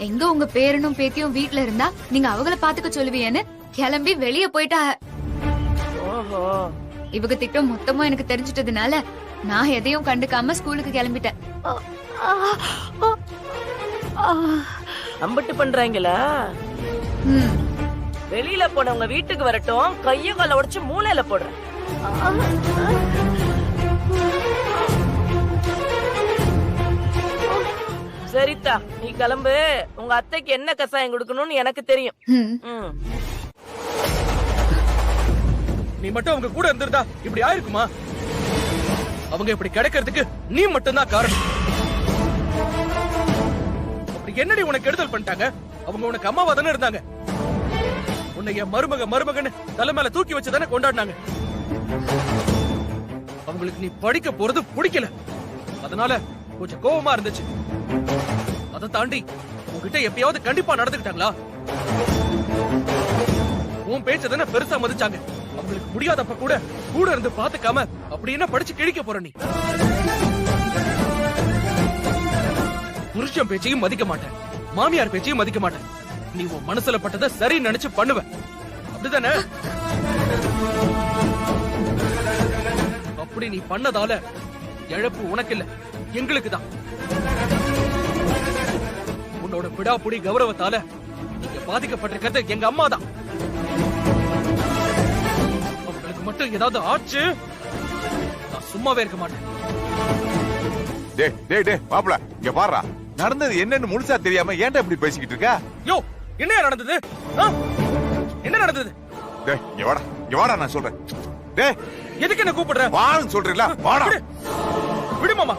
Speaker 4: எங்க உங்க பேரனும் பேத்தியும் வீட்டுல இருந்தா நீங்க அவங்கள பாத்துக்க சொல்லுவீன்னு கிளம்பி வெளியே போயிட்டாங்க. இவங்க திட்டம் மொத்தமும் எனக்கு தெரிஞ்சிட்டதுனால நான் எதையும் கண்டுக்காம ஸ்கூலுக்கு கிளம்பிட்டேன்.
Speaker 7: அம்பட்டு பண்றாங்களா? வெளியில போனவங்க வீட்டுக்கு வரட்டும், கைய கால உடைச்சு மூளையில போடுறேன். சரிதா, நீ கிளம்பு. உங்க அத்தைக்கு என்ன கசாயம் கொடுக்கணும்னு எனக்கு தெரியும்.
Speaker 1: நீ மட்டும் அவங்க கூட இருந்திருந்தா இப்படி ஆயிருக்குமா? அவங்க இப்படி கிடைக்கிறதுக்கு நீ மட்டும்தான் காரணம். அப்படி என்னடி உனக்கு கெடுதல் பண்ணிட்டாங்க? அவங்க உனக்கு அம்மாவா தானே இருந்தாங்க. உன்னை என் மருமகன்னு தலை மேல தூக்கி வச்சுதானே கொண்டாடினாங்க. அவங்களுக்கு நீ படிக்க போறது பிடிக்கல, அதனால கொஞ்சம் கோவமா இருந்துச்சு. அதை தாண்டி உன்கிட்ட எப்பயாவது கண்டிப்பா நடந்துக்கிட்டாங்களா? உன் பேச்ச தானே பெருசா மதிச்சாங்க. அவங்களுக்கு முடியாதப்ப கூட கூட இருந்து பாத்துக்காம அப்படி என்ன படிச்சு கிழிக்க போற நீ? புருஷன் பேச்சையும் மதிக்க மாட்டேன், மாமியார் பேச்சையும் மதிக்க மாட்டேன். நீ உன் மனசுல பட்டதை சரி நினைச்சு பண்ணுவ, அப்படிதானே? அப்படி நீ பண்ணதால இழப்பு உனக்கு இல்ல, எங்களுக்கு தான். உன்னோட விடாப்புடி கௌரவத்தால நீங்க பாதிக்கப்பட்டிருக்கிறது எங்க அம்மா தான். அவங்களுக்கு மட்டும் ஏதாவது ஆச்சு, நான் சும்மாவே இருக்க மாட்டேன்.
Speaker 2: மாப்பிள, இங்க பாருடா, நடந்தது என்னன்னு முழுசா தெரியாம ஏன்டா இப்படி பேசிக்கிட்டு இருக்க?
Speaker 1: யோ, என்ன நடந்தது? என்ன நடந்தது?
Speaker 2: வாடா, நான் சொல்றேன்.
Speaker 1: எதுக்கு என்ன கூப்பிடுற?
Speaker 2: வான்னு சொல்றீங்களா? வாடா.
Speaker 1: விடு மாமா.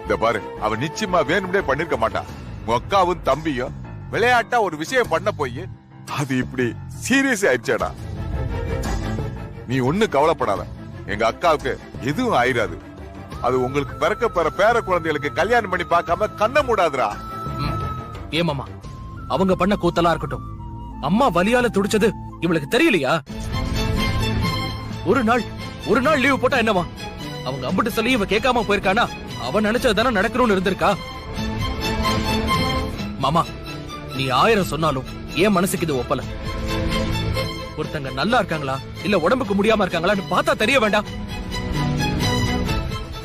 Speaker 2: இந்த பாரு, அவன் நிச்சயமா வேணும்னே பண்ணிருக்க மாட்டான். உங்க அக்காவும் தம்பியும் விளையாட்டா ஒரு விஷயம் பண்ண போய் அது இப்படி சீரியஸ் ஆயிடுச்சேடா. நீ ஒண்ணு கவலைப்படாத, எங்க அக்காவுக்கு எதுவும் ஆயிராது. அது உங்களுக்கு பிறக்க பெற பேர குழந்தைகளுக்கு கல்யாணம் பண்ணி பார்க்காம கண்ண மூடாதுடா.
Speaker 1: ஏமாமா, அவங்க பண்ண கூத்தலா இருக்கட்டும், அம்மா வலியால துடிச்சது இவளுக்கு தெரியலையா? ஒரு நாள் லீவ் போட்டா என்னவா? அவங்க அம்பிட்டு சொல்லி இவ கேட்காம போயிருக்கானா? அவன் நினைச்சது தானே நடக்கணும்னு இருந்திருக்கா? மாமா, நீ 1000 சொன்னாலும் ஏன் மனசுக்கு இது ஒப்பல. ஒருத்தங்க நல்லா இருக்காங்களா இல்ல உடம்புக்கு முடியாம இருக்காங்களான்னு பார்த்தா தெரிய வேண்டாம்?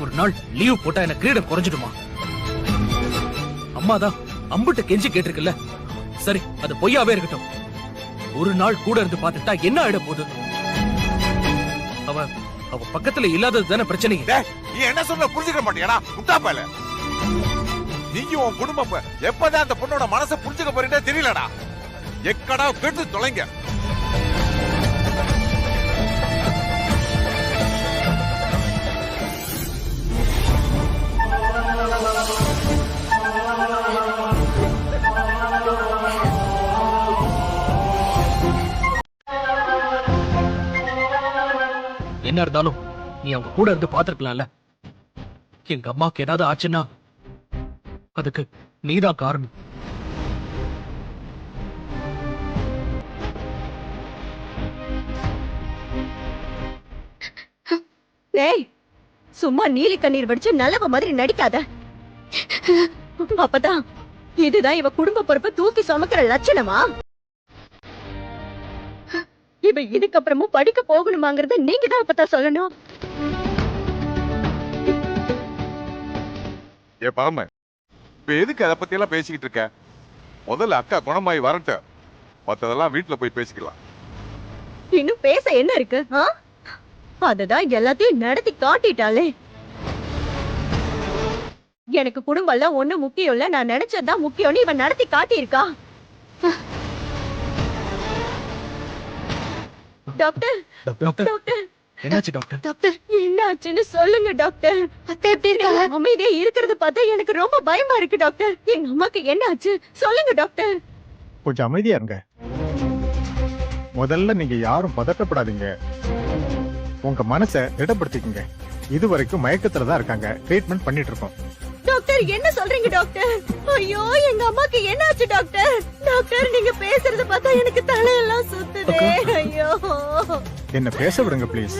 Speaker 1: ஒரு நாள் லீவ் போட்டா எனக்கு கிரீடம் குறைஞ்சிடுமா? அம்மாதான் அம்புட்ட கெஞ்சி கேட்டிருக்குல்ல, சரி அது பொய்யாவே இருக்கட்டும். ஒரு நாள் கூட இருந்து பார்த்துட்டா என்ன ஆயிட போகுது? அவ பக்கத்துல இல்லாதது தானே பிரச்சனை.
Speaker 2: நீ என்ன சொன்ன புரிஞ்சுக்க மாட்டியாடா முட்டாப்பையில? நீங்க உன் குடும்பம் எப்பதான் அந்த பொண்ணோட மனசை புரிஞ்சுக்க போறீங்க தெரியலடா. எக்கடா கெட்டு தொலைங்க.
Speaker 1: என்ன இருந்தாலும் நீ அவங்க கூட இருந்து பாத்துருக்கலாம்ல. எங்க அம்மாக்கு ஏதாவது ஆச்சுன்னா அதுக்கு நீதான் காரணம்.
Speaker 9: டேய், சும்மா நீலி கண்ணீர் வடிச்சு நல்லவ மாதிரி நடிக்காத. அப்பதான் இதுதான் இவ குடும்ப பொறுப்பை தூக்கி சுமக்கிற லட்சணமா? இவ இதுக்கப்புறமும் படிக்க போகணுமாங்கறத நீங்க தான் அப்பதான் சொல்லணும்.
Speaker 2: ஏ பாம, இப்ப எதுக்கு அதை பத்தி எல்லாம் பேசிக்கிட்டு இருக்க? முதல்ல அக்கா குணமாயி வரட்ட, மத்ததெல்லாம் வீட்டுல போய் பேசிக்கலாம்.
Speaker 9: இன்னும் பேச என்ன இருக்கு? அததான் எல்லாத்தையும் நடத்தி காட்டிட்டாலே. எனக்கு குடும்பம் எல்லாம் ஒண்ணு முக்கியம் இல்ல, நான் நினைச்சதுதான் முக்கியம்னு இவன் நடத்தி காட்டியிருக்கா. டாக்டர், டாக்டர்,
Speaker 1: என்னாச்சு டாக்டர்?
Speaker 9: டாக்டர் என்னாச்சுன்னு சொல்லுங்க டாக்டர். அத்தை எப்படி இருக்காங்க? அமைதியா இருக்கிறது பார்த்தா எனக்கு ரொம்ப பயமா இருக்கு டாக்டர். எங்க அம்மாக்கு என்னாச்சு சொல்லுங்க டாக்டர்.
Speaker 13: கொஞ்சம் அமைதியா இருங்க. முதல்ல நீங்க யாரும் பதட்டப்படாதீங்க. உங்க மனசை திடப்படுத்திக்கங்க. இது வரைக்கும் மயக்கத்துல தான் இருக்காங்க. ட்ரீட்மெண்ட் பண்ணிட்டு இருக்கோம்.
Speaker 9: டாக்டர் என்ன சொல்றீங்க டாக்டர்? ஐயோ எங்க அம்மாக்கு என்னாச்சு டாக்டர்? டாக்டர் நீங்க பேசுறத பார்த்தா எனக்கு தலையெல்லாம் சுத்துதே. ஐயோ
Speaker 13: என்ன பேச விடுங்க ப்ளீஸ்.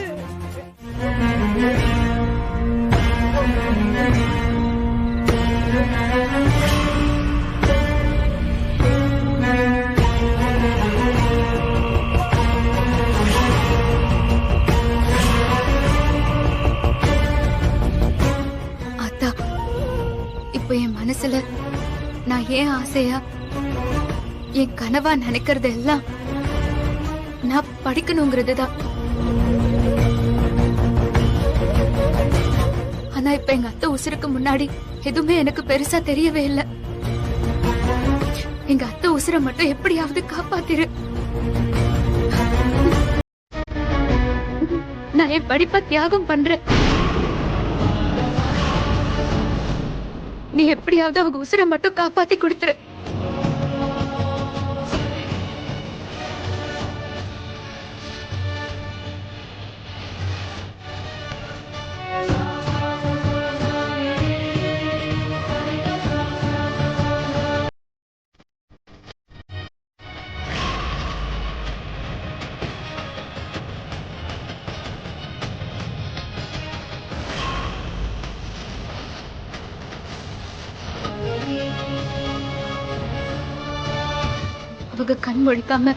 Speaker 4: என் மனசுல நான் ஏன் ஆசையா என் கனவா நினைக்கிறது எல்லாம் நான் படிக்கணுங்கிறதுதான். ஆனா இப்ப எங்க அத்தை உசுருக்கு முன்னாடி எதுவுமே எனக்கு பெருசா தெரியவே இல்லை. எங்க அத்தை உசுரை மட்டும் எப்படியாவது காப்பாத்திரு. நான் என் படிப்பை தியாகம் பண்றேன். நீ எப்படியாவது அவங்க உசுரை மட்டும் காப்பாத்தி கொடுத்துரு. அவங்க கண் முழிக்காம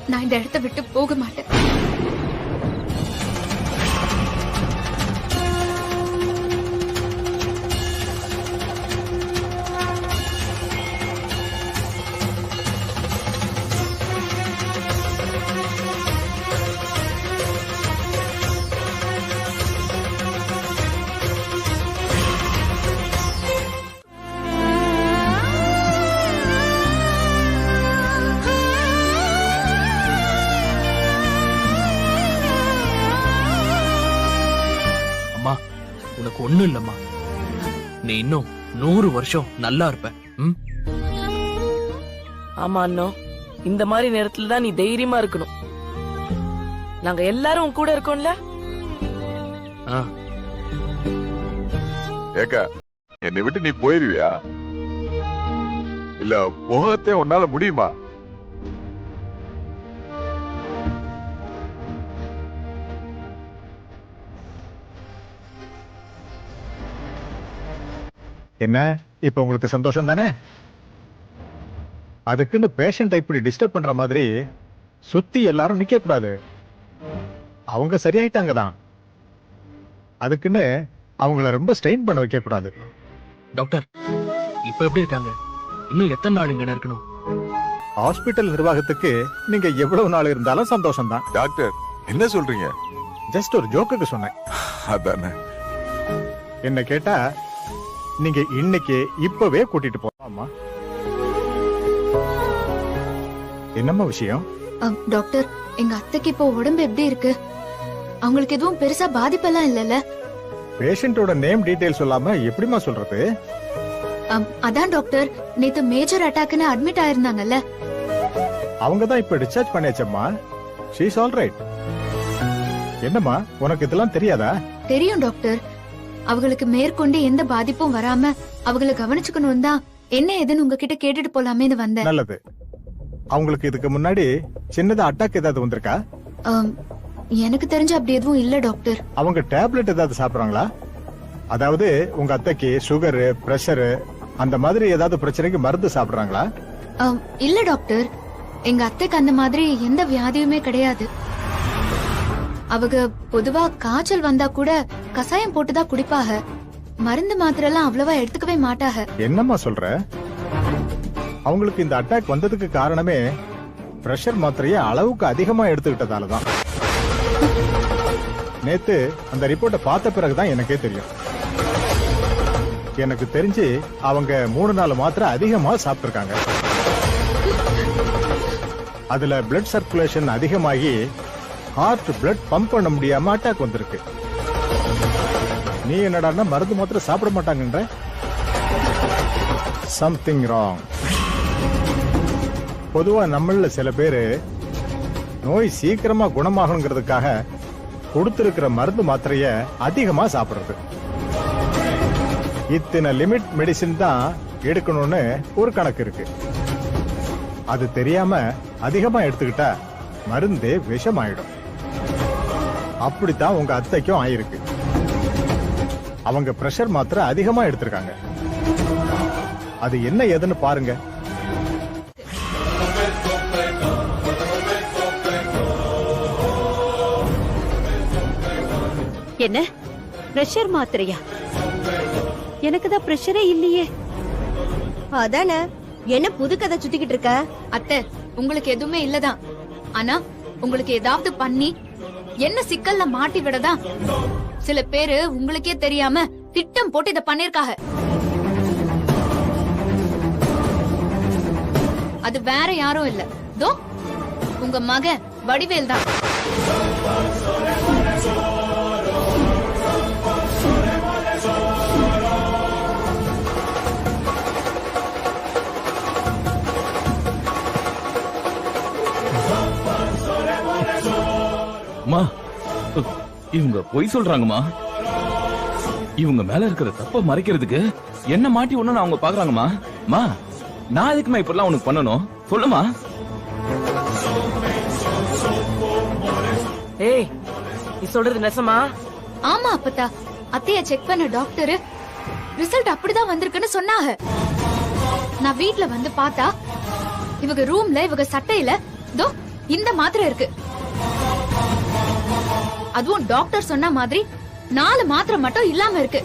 Speaker 4: நான் இந்த இடத்தை விட்டு போக மாட்டேன்.
Speaker 1: உனக்கு ஒண்ணும் இல்லம்மா. நீ இன்னும் 100 வருஷம் நல்லா இருப்ப.
Speaker 7: ஆமா அண்ணோ, இந்த மாதிரி நேரத்துல தான் நீ தைரியமா இருக்கணும். நாங்க எல்லாரும் உன் கூட இருக்கோம்ல.
Speaker 2: ஏக்கா, என்னை விட்டு நீ போயிருவியா? இல்ல போகத்தே உன்னால முடியுமா?
Speaker 13: என்ன இப்ப உங்களுக்கு சந்தோஷம் தானே? அதுக்குன்னு பேஷண்ட் இப்படி டிஸ்டர்ப் பண்ற மாதிரி சுத்தி எல்லாரும் நிக்க கூடாது. அவங்க சரியாயிட்டாங்க தான். அதுக்குன்னு அவங்கள ரொம்ப ஸ்ட்ரெயின் பண்ண வைக்க கூடாது.
Speaker 1: டாக்டர் இப்ப எப்படி இருக்காங்க? இன்னும் எத்தனை நாள் இங்க இருக்கணும்?
Speaker 13: ஹாஸ்பிட்டல் நிர்வாகத்துக்கு நீங்க எவ்வளவு நாள் இருந்தாலும் சந்தோஷம் தான்.
Speaker 2: டாக்டர் என்ன சொல்றீங்க?
Speaker 13: ஜஸ்ட் ஒரு ஜோக்குக்கு சொன்னேன்.
Speaker 2: அதானே.
Speaker 13: என்ன கேட்டா நீங்க இன்னைக்கு இப்பவே கூட்டிட்டு போலாமா? என்னம்மா விஷயம்?
Speaker 4: டாக்டர், எங்க அத்தைக்கு இப்போ உடம்பு எப்படி இருக்கு? அவங்களுக்கு எதுவும் பெருசா பாதிப்பெல்லாம் இல்லல்ல?
Speaker 13: பேஷண்டோட நேம் டீடைல் சொல்லாம எப்படிமா சொல்றது?
Speaker 4: அதான் டாக்டர், நேத்து மேஜர் அட்டாக்னு அட்மிட் ஆயிருந்தாங்கல்ல.
Speaker 13: அவங்க தான் இப்ப டிஸ்சார்ஜ் பண்ணியாச்சம்மா. She is all right. என்னம்மா உனக்கு இதெல்லாம் தெரியாதா?
Speaker 4: தெரியும் டாக்டர். அவங்களுக்கு மேற்கொண்டு எந்த பாதிப்பும் வராம அவங்களை கவனிச்சுக்கணும் தான் என்ன ஏதுன்னு உங்ககிட்ட கேட்டுட்டு போலாமேன்னு வந்தேன்.
Speaker 13: நல்லது. அவங்களுக்கு இதுக்கு முன்னாடி சின்னதா அட்டாக் ஏதாவது வந்திருக்கா?
Speaker 4: எனக்கு தெரிஞ்ச அப்படி எதுவும் இல்ல டாக்டர்.
Speaker 13: அவங்க டேப்லெட் ஏதாவது சாப்பிடுறாங்களா? அதாவது உங்க அத்தைக்கு சுகரு, பிரஷரு அந்த மாதிரி ஏதாவது பிரச்சனைக்கு மருந்து சாப்பிடுறாங்களா?
Speaker 4: இல்ல டாக்டர், எங்க அத்தைக்கு அந்த மாதிரி எந்த வியாதியுமே கிடையாது. அவங்க பொதுவா காய்ச்சல் வந்தா கூட கசாயம் போட்டுதான் குடிப்பாக. மருந்து மாத்திரை எல்லாம் அவ்வளவா எடுத்துக்கவே மாட்டாக.
Speaker 13: என்னம்மா சொல்ற? அவங்களுக்கு இந்த அட்டாக் வந்ததுக்கு காரணமே பிரஷர் மாத்திரையை அளவுக்கு அதிகமா எடுத்துக்கிட்டதாலதான். நேத்து அந்த ரிப்போர்ட்டை பார்த்த பிறகுதான் எனக்கே தெரியும். எனக்கு தெரிஞ்சு அவங்க 3-4 மாத்திரை அதிகமா சாப்பிட்டிருக்காங்க. அதுல பிளட் சர்க்குலேஷன் அதிகமாகி ஹார்ட் பிளட் பம்ப் பண்ண முடியாம அட்டாக் வந்திருக்கு. நீ என்னடா மருந்து மாத்திரை சாப்பிட மாட்டாங்கன்ற? Something wrong. பொதுவா நம்மள சில பேரு நோய் சீக்கிரமா குணமாகணுங்கிறதுக்காக கொடுத்திருக்கிற மருந்து மாத்திரைய அதிகமா சாப்பிடுறது. இத்தனை லிமிட் மெடிசின் தான் எடுக்கணும்னு ஒரு கணக்கு இருக்கு. அது தெரியாம அதிகமா எடுத்துக்கிட்டா மருந்தே விஷமாயிடும். அப்படித்தான் உங்க அத்தைக்கும் ஆயிருக்கு. அவங்க பிரஷர் மாத்திரை அதிகமா எடுத்திருக்காங்க. அது என்ன ஏதுன்னு பாருங்க.
Speaker 8: என்ன பிரஷர் மாத்திரையா? எனக்கு தான் பிரஷரே இல்லையே.
Speaker 9: அதானே, என்ன புது கதை சுத்திக்கிட்டு இருக்க?
Speaker 4: அத்தை, உங்களுக்கு எதுவுமே இல்லதான். ஆனா உங்களுக்கு ஏதாவது பண்ணி என்ன சிக்கல்ல மாட்டி விடதான் சில பேரு உங்களுக்கே தெரியாம திட்டம் போட்டு இத பண்ணிருக்காங்க. அது வேற யாரும் இல்ல, தோ உங்க மகன் வடிவேல் தான்.
Speaker 12: இவங்க பொய் சொல்றாங்கம்மா. இவங்க மேல இருக்கிற தப்ப மறைக்கிறதுக்கு என்ன மாட்டி ஒண்ணு அவங்க பாக்குறாங்கம்மா. மா, நான் எதுக்குமா இப்பெல்லாம் உனக்கு பண்ணணும் சொல்லுமா?
Speaker 7: ஏய், நீ சொல்றது நெசமா?
Speaker 4: ஆமா அப்பதா, அத்தைய செக் பண்ண டாக்டர் ரிசல்ட் அப்படிதான் வந்திருக்குன்னு சொன்னாங்க. நான் வீட்ல வந்து பார்த்தா இவங்க ரூம்ல இவங்க சட்டையில தோ இந்த மாத்திரை இருக்கு. அதுவும் டாக்டர் சொன்ன மாதிரி 4 மாத்திரை மட்டும் இல்லாம இருக்கு.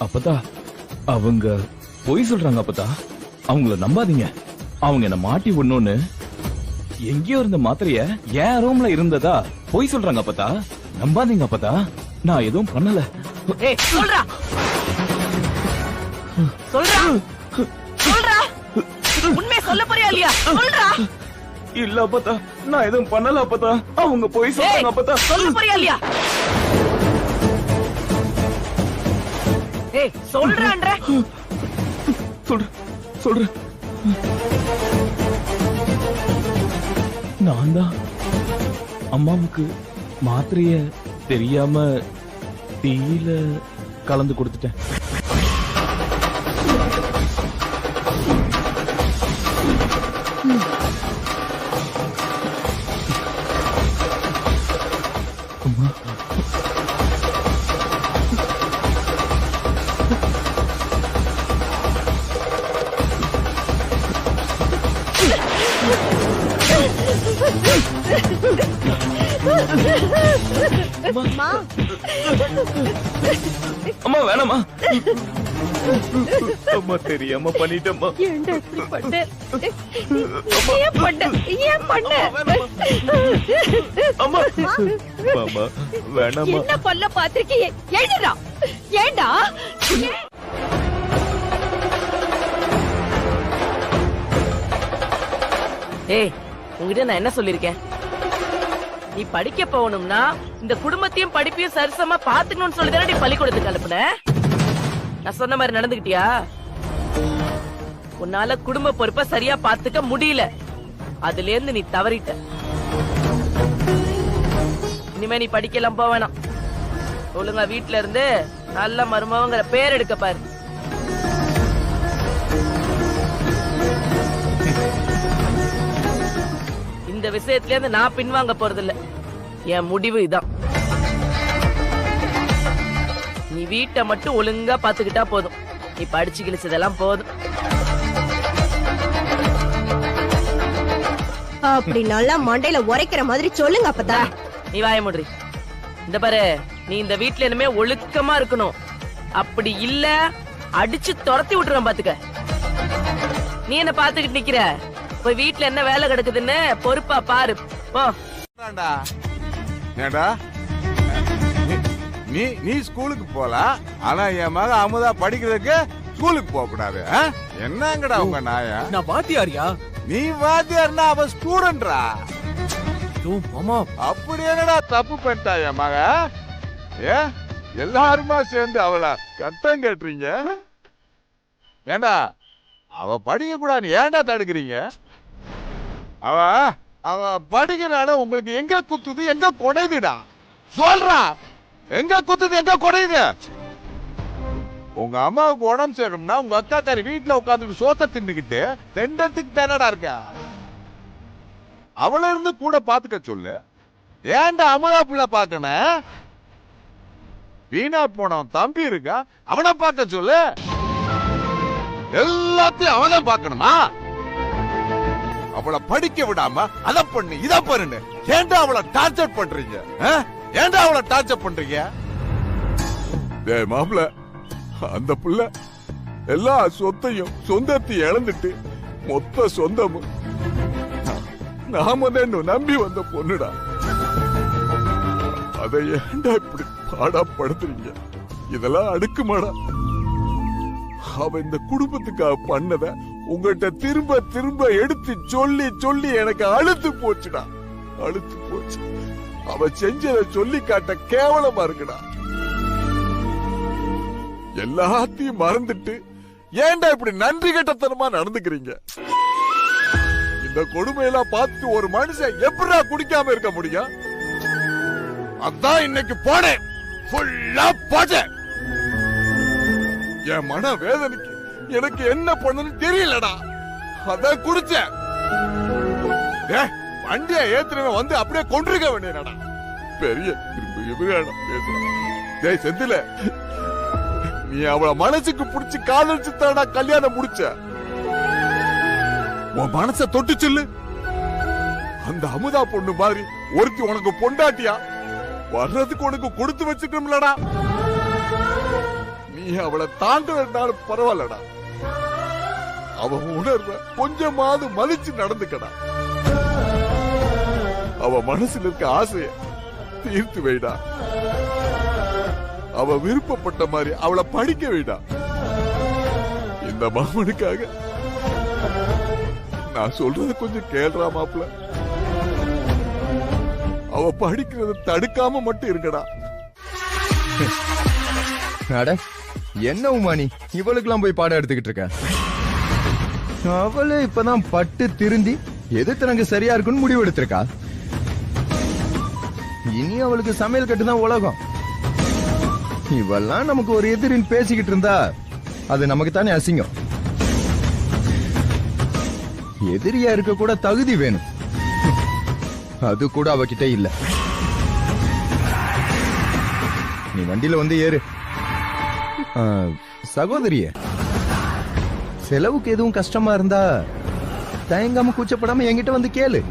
Speaker 12: அப்பதா அவங்க பொய் சொல்றாங்க. அப்பதா அவங்கள நம்பாதீங்க. அவங்க என்ன மாட்டி விடணும்னு எங்கேயோ இருந்த மாத்திரைய என் ரூம்ல இருந்ததா பொய் சொல்றாங்க. அப்பதா நம்பாதீங்க. அப்பதா நான் எதுவும் பண்ணல.
Speaker 7: ஏய், சொல்றா சொல்றா சொல்றா, உண்மையை சொல்ல போறியா இல்லையா? சொல்றா.
Speaker 12: இல்ல அப்பதா, நான் எதுவும் பண்ணல. அப்பதா அவங்க பொய் சொல்றாங்க. அப்பதா
Speaker 7: சொல்ல போறியா இல்லையா? ஏய், சொல்றான்ற.
Speaker 12: சொல்றேன். நான் தான் அம்மாவுக்கு மாத்திரைய தெரியாம டீல கலந்து கொடுத்துட்டேன். அம்மா, அம்மா வேணாமா. அம்மா தெரியாம பண்ணிட்டம்மா.
Speaker 8: ஏன்டா இப்படி பண்ண? ஏன் பண்ண? ஏன் பண்ண?
Speaker 12: அம்மா மாமா வேணாமா.
Speaker 8: என்ன கொல்ல பாத்திருக்கீங்க? எழுதுடா. ஏன்டா?
Speaker 7: ஏய், உங்ககிட்ட நான் என்ன சொல்லிருக்கேன்? நீ படிக்க போகணும்னா இந்த குடும்பத்தையும் படிப்பையும் சரிசமா பாத்துக்கணும்னு சொல்லிதானே நீ பள்ளிக்கூடத்துக்கு அனுப்புன. நான் சொன்ன மாதிரி நடந்துக்கிட்டியா? உன்னால குடும்ப பொறுப்பை சரியா பாத்துக்க முடியல. அதுல இருந்து நீ தவறிட்ட. இனிமே நீ படிக்கலாம் போக வேணாம். ஒழுங்கா வீட்டுல இருந்து நல்ல மருமகங்கிற பேர் எடுக்க பாரு. இந்த விஷயத்துல இருந்து நான் பின்வாங்க போறதில்ல. என் முடிவு இதான். நீ வீட்டை மட்டும் ஒழுங்கா பாத்துக்கிட்டா போதும். நீ படிச்சு கிழிச்சதெல்லாம் போதும்.
Speaker 9: அப்படி நல்லா மண்டையில உரைக்கிற மாதிரி சொல்லுங்க அப்பதா.
Speaker 7: நீ வாய மூடுறி. இந்த பாரு, நீ இந்த வீட்டுல இனிமே ஒழுக்கமா இருக்கணும். அப்படி இல்ல அடிச்சு துரத்தி விட்டுறேன் பாத்துக்க. நீ என்ன பாத்துக்கிட்டு நிக்கிற? போய் வீட்டுல என்ன வேலை கிடக்குதுன்னு பொறுப்பா பாரு போ.
Speaker 2: ஏண்டா நீ ஸ்கூலுக்கு போலாம், ஆனா என் மக அமுதா படிக்கிறதுக்கு ஸ்கூலுக்கு போக கூடாது. என்னங்கடா உங்க நாயா?
Speaker 1: நான் வாத்தியாரியா?
Speaker 2: நீ வாத்தியார்னா அவ ஸ்டூடெண்ட்ரா.
Speaker 1: மாமா
Speaker 2: அப்படி என்னடா தப்பு பண்ணிட்டா என் மக? ஏ எல்லாருமா சேர்ந்து அவளை கட்டம் கேட்டுறீங்க? ஏண்டா அவ படிக்க கூடாது ஏன்டா தடுக்கிறீங்க? அவ படிக்கிறான உங்களுக்கு எங்க குத்துது எங்க குடையுதுடா? சொல்றா, எங்க குத்துது எங்க குடையுது? உங்க அம்மாவுக்கு உடம்பு சேரணும்னா உங்க அக்கா தாரி வீட்டுல உட்காந்து சோத்த தின்னுக்கிட்டு தெண்டத்துக்கு தானடா இருக்க. அவள இருந்து கூட பாத்துக்க சொல்லு. ஏன்டா அமுதா புள்ள பாக்கணும்? வீணா போனவன் தம்பி இருக்கா, அவனை பார்க்க சொல்லு. எல்லாத்தையும் அவனை பார்க்கணுமா? அவளை படிக்க விடாம அத பண்ணு இத பண்ணு. ஏன்டா அவளை டார்ச்சர் பண்றீங்க? ஏன்டா அவளை டார்ச்சர் பண்றீங்க? டேய் மாப்ள, அந்த புள்ள எல்லா சொத்தையும் சொந்தத்தையும் இழந்துட்டு மொத்த சொந்தமும் நாம தான் நம்பி வந்த பொண்ணுடா. அதை ஏன்டா இப்படி பாடாப்படுத்துறீங்க? இதெல்லாம் அடுக்குமாடா? அவ இந்த குடும்பத்துக்காக பண்ணத உங்ககிட்ட திரும்ப திரும்ப எடுத்து சொல்லி சொல்லி எனக்கு அழுத்து போச்சுடா, அழுத்து போச்சு. அவ செஞ்சதை சொல்லி காட்ட கேவலமா இருக்குடா. எல்லாத்தையும் மறந்துட்டு ஏன்டா இப்படி நன்றி கெட்டத்தனமா நடந்துக்கிறீங்க? இந்த கொடுமையெல்லாம் பார்த்து ஒரு மனுஷன் எப்படா குடிக்காம இருக்க முடியும்? அதான் இன்னைக்கு போனேன், ஃபுல்லா போட்டேன். என் மன வேதனைக்கு எனக்கு என்ன பண்ணணும்னு தெரியலடா, அதான் குடிச்சேன். வண்டியை ஏத்துறவன் வந்து அப்படியே கொண்டிருக்க வேண்டியடா. பெரிய பேசுறான். செந்தில, நீ அவளை மனசுக்கு புடிச்சு காதலிச்சு தானடா கல்யாணம் முடிச்ச. உன் மனச தொட்டு சொல்லு. அந்த அமுதா பொண்ணு மாதிரி ஒருத்தி உனக்கு பொண்டாட்டியா வர்றதுக்கு உனக்கு கொடுத்து வச்சுக்கணும்லடா. நீ அவளை தாண்டனாலும் பரவாயில்லடா. அவ உணர்வ கொஞ்சமாவது மதிச்சு நடந்துக்கடா. அவ மனசுல இருக்க ஆசைய தீர்த்து வைடா. அவ விருப்பப்பட்ட மாதிரி அவளை படிக்க வைடா. இந்த மாமனுக்காக நான் சொல்றது கொஞ்சம் கேள்றா மாப்ள. அவ படிக்கிறத தடுக்காம மட்டும் இருக்கடா.
Speaker 14: என்ன உமானி இவளுக்கெல்லாம் போய் பாடம் எடுத்துக்கிட்டு இருக்க? அவளே இப்பதான் பட்டு திருந்தி எது தனக்கு சரியா இருக்குன்னு முடிவு எடுத்திருக்கா. இனி அவளுக்கு சமையல் கட்டுதான் உலகம். இவெல்லாம் நமக்கு ஒரு எதிரின்னு பேசிக்கிட்டு இருந்தா அது நமக்கு தானே அசிங்கம். எதிரியா இருக்க கூட தகுதி வேணும். அது கூட அவகிட்ட இல்ல. நீ வண்டியில வந்து ஏறு. சகோதரிய, செலவுக்கு எதுவும் கஷ்டமா இருந்தா தயங்காம கூச்சப்படாம என்கிட்ட வந்து கேளு.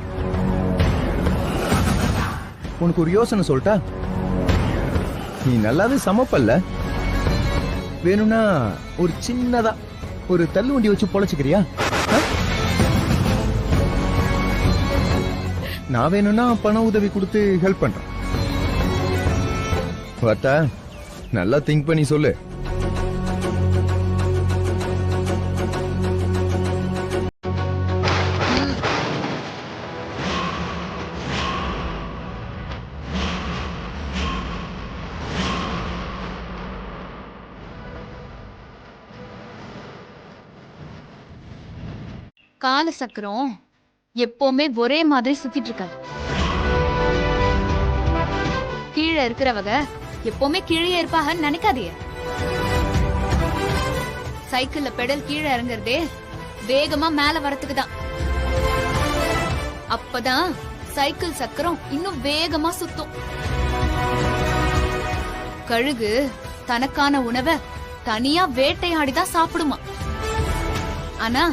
Speaker 14: உனக்கு ஒரு யோசனை சொல்லிட்டா? நீ நல்லாவே சமைப்பல்ல, வேணும்னா ஒரு சின்னதா ஒரு தள்ளு வண்டி வச்சு பொழைச்சுக்கிறியா? நான் வேணும்னா பண உதவி கொடுத்து ஹெல்ப் பண்றேன். வாத்தா, நல்லா திங்க் பண்ணி சொல்லு.
Speaker 4: கால சக்கரம் எப்பவுமே ஒரே மாதிரி சுத்திட்டு இருக்காது. கீழே இருக்கிறவங்க எப்பவுமே கீழே இருப்பாங்கன்னு நினைக்காதீங்க. சைக்கிள்ல பெடல் கீழே இறங்குறதே வேகமா மேல வரத்துக்கு தான். அப்பதான் சைக்கிள் சக்கரம் இன்னும் வேகமா சுத்தும். கழுகு தனக்கான உணவை தனியா வேட்டையாடிதான் சாப்பிடுமா. ஆனா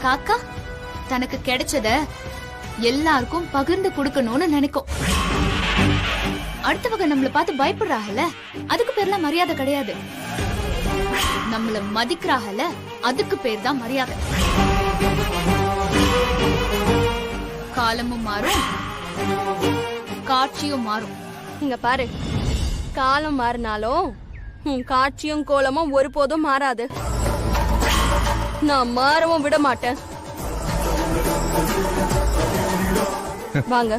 Speaker 4: காக்கா தனக்கு கிடைச்சத எல்லாருக்கும் பகிர்ந்து கொடுக்கணும்னு நினைக்கும். அடுத்தவங்க நம்மள பார்த்து பயப்படுறாங்கல்ல, அதுக்கு பேர்லாம் மரியாதை கிடையாது. நம்மள மதிக்கிறாங்கல்ல, அதுக்கு பேர் தான் மரியாதை. காலமும் மாறும், காட்சியும் மாறும்.
Speaker 6: இங்க பாரு, காலம் மாறினாலும் உன் காட்சியும் கோலமும் ஒருபோதும் மாறாது. நான் மாறவும் விட மாட்டேன். வாங்க.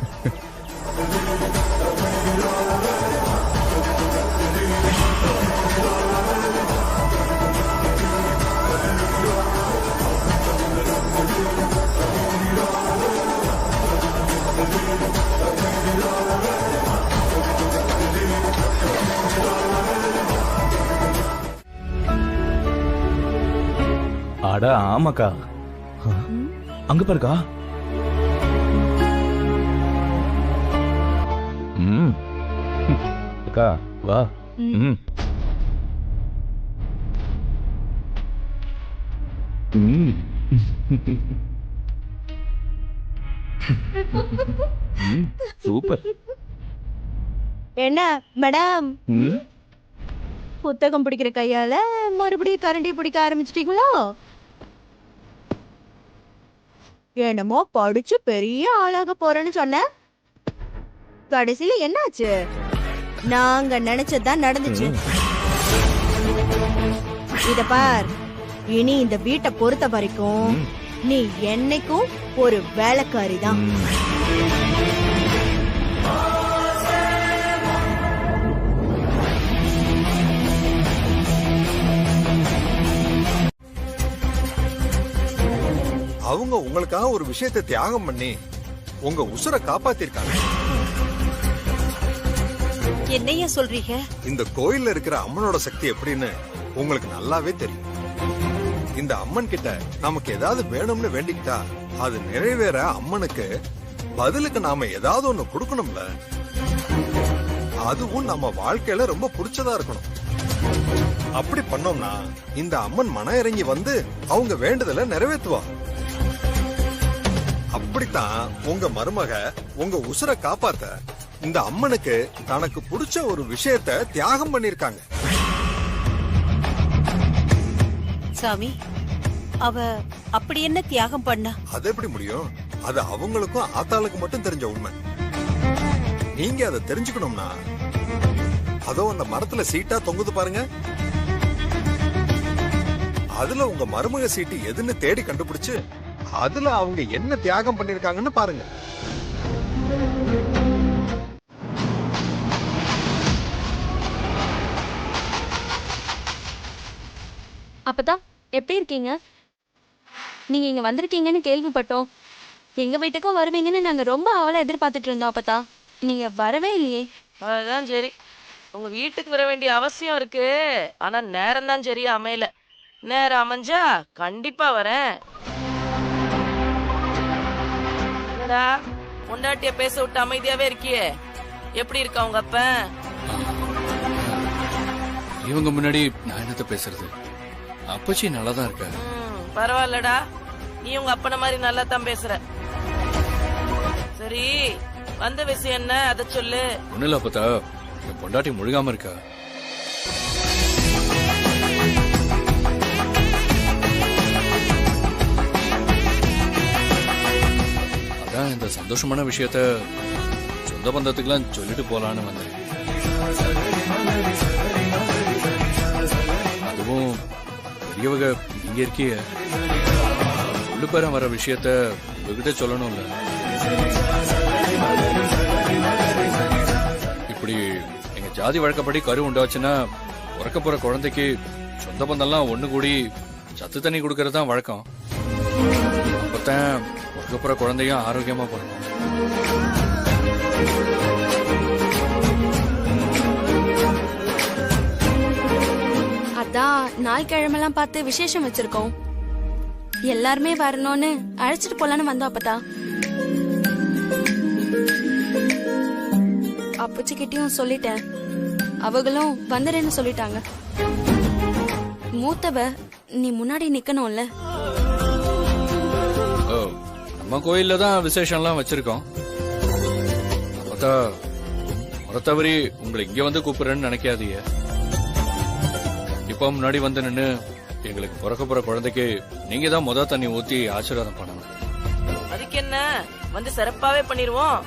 Speaker 12: அட ஆமாக்கா, அங்க பாருக்கா. அக்கா வா. சூப்பர்.
Speaker 9: என்ன மேடம், புத்தகம் பிடிக்கிற கையால மறுபடியும் கரண்டி பிடிக்க ஆரம்பிச்சிட்டீங்களோ? என்னமோ படிச்சு பெரிய ஆளாக போறேன்னு சொன்ன, கடைசியில என்னாச்சு? நாங்க நினைச்சதுதான் நடந்துச்சு. இத பார், இனி இந்த வீட்டை பொறுத்த வரைக்கும் நீ என்னைக்கும் ஒரு வேலைக்காரி தான்.
Speaker 15: அவங்க உங்களுக்காக ஒரு விஷயத்தை தியாகம் பண்ணி உங்க உசுரை காப்பாத்திருக்காங்க.
Speaker 8: என்னையா சொல்றீங்க?
Speaker 15: இந்த கோயில்ல இருக்கிற அம்மனோட சக்தி எப்படின்னு உங்களுக்கு நல்லாவே தெரியும். இந்த அம்மன் கிட்ட நமக்கு ஏதாவது வேணும்னு வேண்டிக்கிட்டா அது நிறைவேற அம்மனுக்கு பதிலுக்கு நாம ஏதாவது ஒண்ணு கொடுக்கணும்ல. அதுவும் நம்ம வாழ்க்கையில ரொம்ப பிடிச்சதா இருக்கணும். அப்படி பண்ணோம்னா இந்த அம்மன் மன இறங்கி வந்து அவங்க வேண்டுதலை நிறைவேற்றுவா. அப்படித்தான் உங்க மருமக உங்க உசுரை காப்பாத்த இந்த அம்மனுக்கு தனக்கு பிடிச்ச ஒரு விஷயத்தை தியாகம் பண்ணிருக்காங்க.
Speaker 8: சாமி, அவ அப்படி என்ன தியாகம் பண்ணா?
Speaker 15: அது எப்படி முடியும்? அது அவங்களுக்கும் ஆத்தாளுக்கு மட்டும் தெரிஞ்ச உண்மை. நீங்க அதை தெரிஞ்சுக்கணும்னா அதோ அந்த மரத்துல சீட்டா தொங்குது பாருங்க, அதுல உங்க மருமக சீட்டு எதுன்னு தேடி கண்டுபிடிச்சு அதுல அவங்க என்ன தியாகம் பண்ணிருக்காங்கன்னு பாருங்க.
Speaker 6: அப்பதான் எப்படி இருக்கீங்க? நீங்க இங்க வந்திருக்கீங்கன்னு கேள்விப்பட்டோம். எங்க வீட்டுக்கும் வருவீங்கன்னு நாங்க ரொம்ப ஆவலா எதிர்பார்த்துட்டு இருந்தோம். அப்பதான் நீங்க வரவே இல்லையே.
Speaker 7: அதுதான் சரி, உங்க வீட்டுக்கு வர வேண்டிய அவசியம் இருக்கு. ஆனா நேரம் தான் சரியா அமையல. நேரம் அமைஞ்சா கண்டிப்பா வரேன். என்னடா பொண்டாட்டிய பேச விட்டு அமைதியாவே இருக்கியே, எப்படி இருக்கா உங்க அப்ப?
Speaker 16: இவங்க முன்னாடி நான் என்னத்த பேசுறது? அப்பச்சி நல்லாதான் இருக்க.
Speaker 7: பரவாயில்லடா, நீ உங்க அப்பன மாதிரி நல்லா தான் பேசுற. சரி, வந்த விஷயம் என்ன, அத சொல்லு.
Speaker 16: ஒண்ணு இல்ல அப்பத்தா, என் பொண்டாட்டி முழுகாம இருக்கா. அதான் இந்த சந்தோஷமான விஷயத்த சொந்த பந்தத்துக்கெல்லாம் சொல்லிட்டு போலான்னு வந்தேன். அதுவும் பெரியவங்க நீங்க இருக்கிய உள்ளுப்பேரம் வர விஷயத்த உங்ககிட்ட சொல்லணும்ல. இப்படி எங்க ஜாதி வழக்கப்படி கரு உண்டாச்சுன்னா உறக்க போற குழந்தைக்கு சொந்த பந்தம்லாம் ஒண்ணு கூடி சத்து தண்ணி கொடுக்கறது தான் வழக்கம். அப்பதான் உறக்க போற குழந்தையும் ஆரோக்கியமா பிறக்கும்.
Speaker 17: அதான் நாள் கிழமெல்லாம் பார்த்து விசேஷம் வச்சிருக்கோம். எல்லாருமே வரணும்னு அழைச்சிட்டு போலான்னு வந்தோம். அப்பதான் அப்பச்சிக்கிட்டையும் சொல்லிட்டேன். அவங்களும் வந்துறேன்னு சொல்லிட்டாங்க. மூத்தவ நீ முன்னாடி நிக்கணும்ல.
Speaker 16: நம்ம கோயில்ல தான் விசேஷம்லாம் வச்சிருக்கோம். அப்பதான் மொத்தவரி உங்களை இங்க வந்து கூப்பிடுறேன்னு நினைக்காதீங்க. இப்ப முன்னாடி வந்து நின்னு எங்களுக்கு பிறக்க போற குழந்தைக்கு நீங்க தான் முத தண்ணி ஊத்தி ஆசீர்வாதம் பண்ணணும்.
Speaker 7: அதுக்கு என்ன, வந்து சிறப்பாவே பண்ணிருவோம்.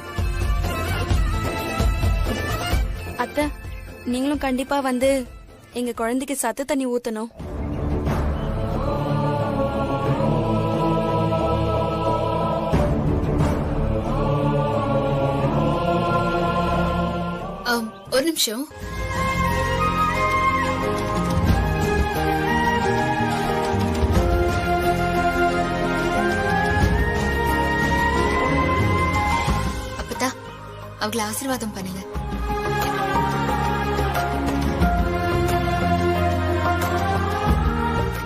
Speaker 17: அத்தை, நீங்களும் கண்டிப்பா வந்து எங்க குழந்தைக்கு சத்து தண்ணி ஊத்தணும்.
Speaker 4: ஒரு நிமிஷம். அப்பதா அவங்களை ஆசீர்வாதம் பண்ணுங்க.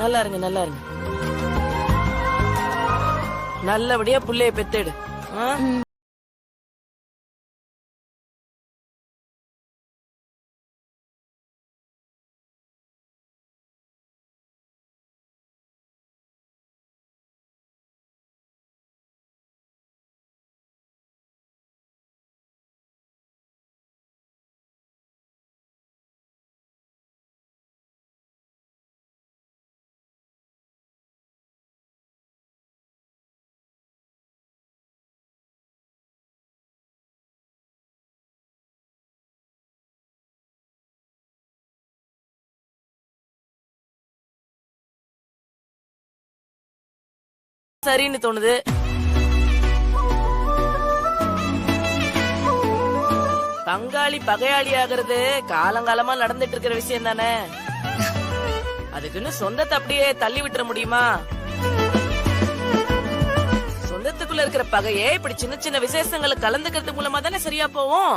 Speaker 7: நல்லா இருங்க, நல்லா இருங்க. நல்லபடியா புள்ளைய பெத்தெடு. சரின்னு தோணுது. பங்காளி பகையாளி ஆகிறது காலங்காலமா நடந்துட்டு இருக்கிற விஷயம் தானே. அதுக்குன்னு சொந்தத்தை அப்படியே தள்ளி விட்டுற முடியுமா? சொந்தத்துக்குள்ள இருக்கிற பகையே இப்படி சின்ன சின்ன விசேஷங்களை கலந்துக்கிறது மூலமா தானே சரியா போவோம்.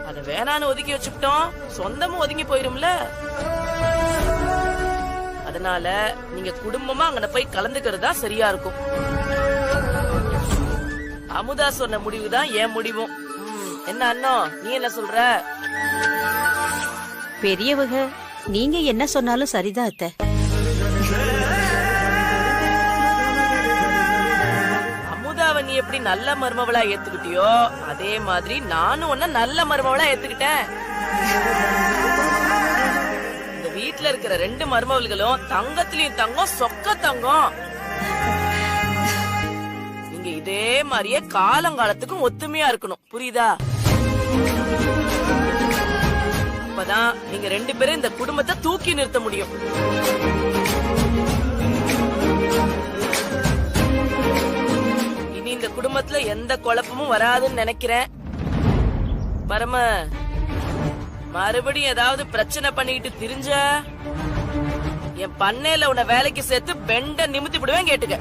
Speaker 7: அத வேணான்னு ஒதுக்கி வச்சுக்கிட்டோம், சொந்தமும் ஒதுங்கி போயிரும்ல. அதனால நீங்க குடும்பமா அங்க போய் கலந்துக்கிறதா சரியா இருக்கும். அமுதா சொன்ன முடிவுதான் என் முடிவும். என்ன அண்ணா, நீ என்ன சொல்ற?
Speaker 8: பெரியவங்க நீங்க என்ன சொன்னாலும் சரிதான் அத்தை.
Speaker 7: அமுதாவை நீ எப்படி நல்ல மருமவளா ஏத்துக்கிட்டியோ அதே மாதிரி நானும் உன்ன நல்ல மருமவளா ஏத்துக்கிட்டேன். வீட்டுல இருக்கிற 2 மருமவள்களும் தங்கத்திலயும் தங்கம், சொக்க தங்கம். நீங்க இதே மாதிரியே காலங்காலத்துக்கும் ஒத்துமையா இருக்கணும், புரியுதா? அப்பதான் நீங்க 2 பேரும் இந்த குடும்பத்தை தூக்கி நிறுத்த முடியும். இனி இந்த குடும்பத்துல எந்த குழப்பமும் வராதுன்னு நினைக்கிறேன். பரம மறுபடியும் ஏதாவது பிரச்சனை பண்ணிட்டு திரிஞ்ச என் பண்ணையில உன்னை வேலைக்கு சேர்த்து பெண்ட நிமித்தி விடுவேன், கேட்டுக்க.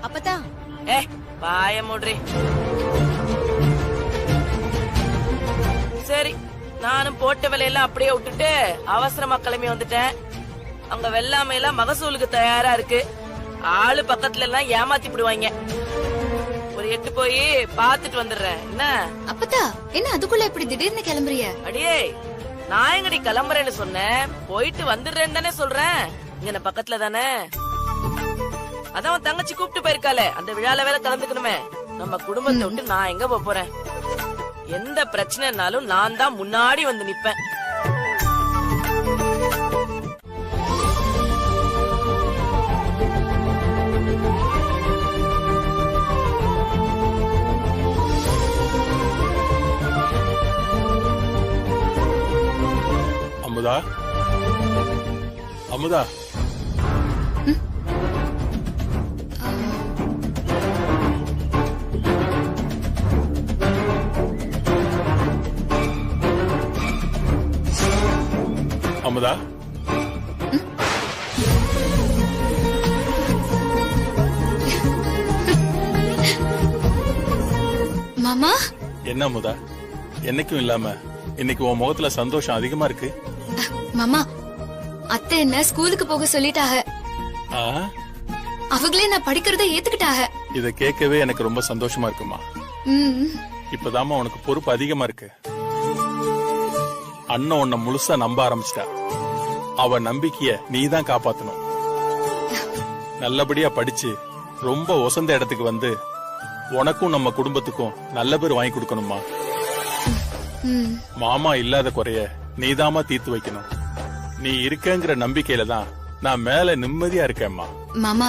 Speaker 17: அப்பதா
Speaker 7: பாய மூடுறே. சரி, நானும் போட்ட வேலையெல்லாம் அப்படியே விட்டுட்டு அவசரமா கிளம்பி வந்துட்டேன். அங்க வெள்ளாமையெல்லாம் மகசூலுக்கு தயாரா இருக்கு. ஆளு பக்கத்துல எல்லாம் ஏமாத்தி விடுவாங்க. ஒரு 8 போய் பாத்துட்டு வந்துடுறேன். என்ன
Speaker 4: அப்பதா, என்ன அதுக்குள்ள இப்படி திடீர்னு கிளம்புறிய?
Speaker 7: அடியே, நான் எங்கடி கிளம்புறேன்னு சொன்னேன், போயிட்டு வந்துடுறேன்னு தானே சொல்றேன். இங்க பக்கத்துல தானே. அதான் தங்கச்சி கூப்பிட்டு போயிருக்காளே, அந்த விழால வேற கலந்துக்கணுமே. நம்ம குடும்பத்தை விட்டு நான் எங்க போறேன்? எந்த பிரச்சனைனாலும் நான் தான் முன்னாடி வந்து நிப்பேன்.
Speaker 18: அமுதா அமுதா அமுதா
Speaker 4: மாமா
Speaker 18: என்ன அமுதா என்னைக்கும் இல்லாம இன்னைக்கு உன் முகத்துல சந்தோஷம் அதிகமா இருக்கு.
Speaker 4: மாமா அத்தை என்ன ஸ்கூலுக்கு போக சொல்லிட்டாக.
Speaker 18: ஆ,
Speaker 4: அவங்களே நான் படிக்கிறத ஏத்துக்கிட்டாக.
Speaker 18: இத கேட்கவே எனக்கு ரொம்ப சந்தோஷமா இருக்குமா. இப்பதாமா உனக்கு பொறுப்பு அதிகமா இருக்கு. அண்ணன் உன்னை முழுசா நம்ப ஆரம்பிச்சிட்டா. அவ நம்பிக்கைய நீதான் காப்பாத்தணும். நல்லபடியா படிச்சு ரொம்ப ஒசந்த இடத்துக்கு வந்து உனக்கும் நம்ம குடும்பத்துக்கும் நல்ல பேர் வாங்கி கொடுக்கணுமா. மாமா இல்லாத குறைய நீதாமா தீர்த்து வைக்கணும். நீ இருக்கங்கிற நம்பிக்கையில தான் நான் மேல நிம்மதியா இருக்கேம்மா.
Speaker 4: மாமா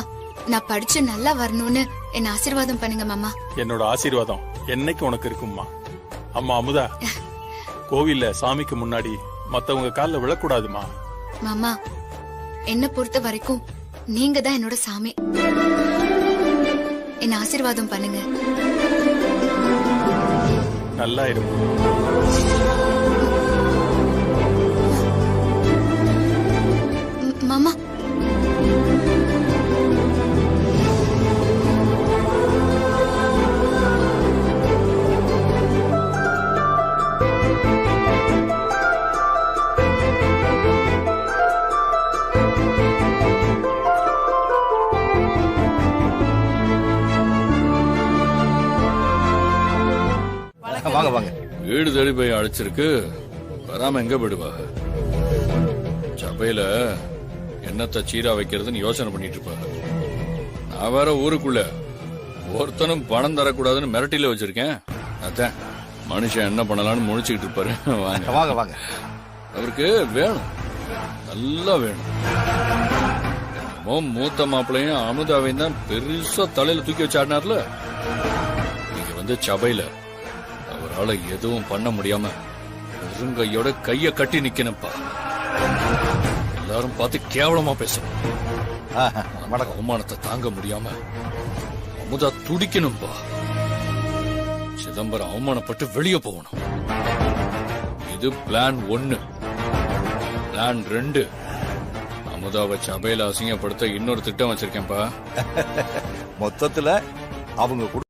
Speaker 4: நான் படிச்சு நல்லா வரணும்னு என்ன ஆசீர்வாதம் பண்ணுங்க மாமா.
Speaker 18: என்னோட ஆசீர்வாதம் என்னைக்கு உனக்கு இருக்கும்மா. அம்மா அமுதா, கோவில்ல சாமிக்கு முன்னாடி மத்தவங்க கால்ல விழக்கூடாதுமா.
Speaker 4: மாமா என்ன பொறுத்த வரைக்கும் நீங்க தான் என்னோட சாமி. என்ன ஆசீர்வாதம் பண்ணுங்க.
Speaker 18: நல்லா இருக்கும்.
Speaker 4: மாமா
Speaker 3: வாங்க வாங்க.
Speaker 16: வீடு தேடி போய் அழைச்சிருக்கு, வராம எங்க போயிடுவாங்க. சபையில என்னத்த சீரா வைக்கிறதுன்னு யோசனை பண்ணிட்டு இருப்பாங்க. நான் வேற ஊருக்குள்ள ஒருத்தனும் பணம் தரக்கூடாதுன்னு மிரட்டில வச்சிருக்கேன். அதான் மனுஷன் என்ன பண்ணலாம்னு முழிச்சுக்கிட்டு இருப்பாரு. வாங்க
Speaker 3: வாங்க வாங்க.
Speaker 16: அவருக்கு வேணும், நல்லா வேணும். மூத்த மாப்பிள்ளையும் அமுதாவையும் தான் பெருசா தலையில தூக்கி வச்சு ஆடினார்ல. நீங்க வந்து சபையில அவரால எதுவும் பண்ண முடியாம ஒருங்கையோட கைய கட்டி நிக்கணும்ப்பா. எல்லாரும் பார்த்து கேவலமா பேசணும். அவமானத்தை தாங்க முடியாம அமுதா துடிக்கணும்பா. சிதம்பரம் அவமானப்பட்டு வெளியே போகணும். இது பிளான் 1. பிளான் 2, அமுதாவை சபையில அசிங்கப்படுத்த இன்னொரு திட்டம் வச்சிருக்கேன்ப்பா.
Speaker 3: மொத்தத்துல அவங்க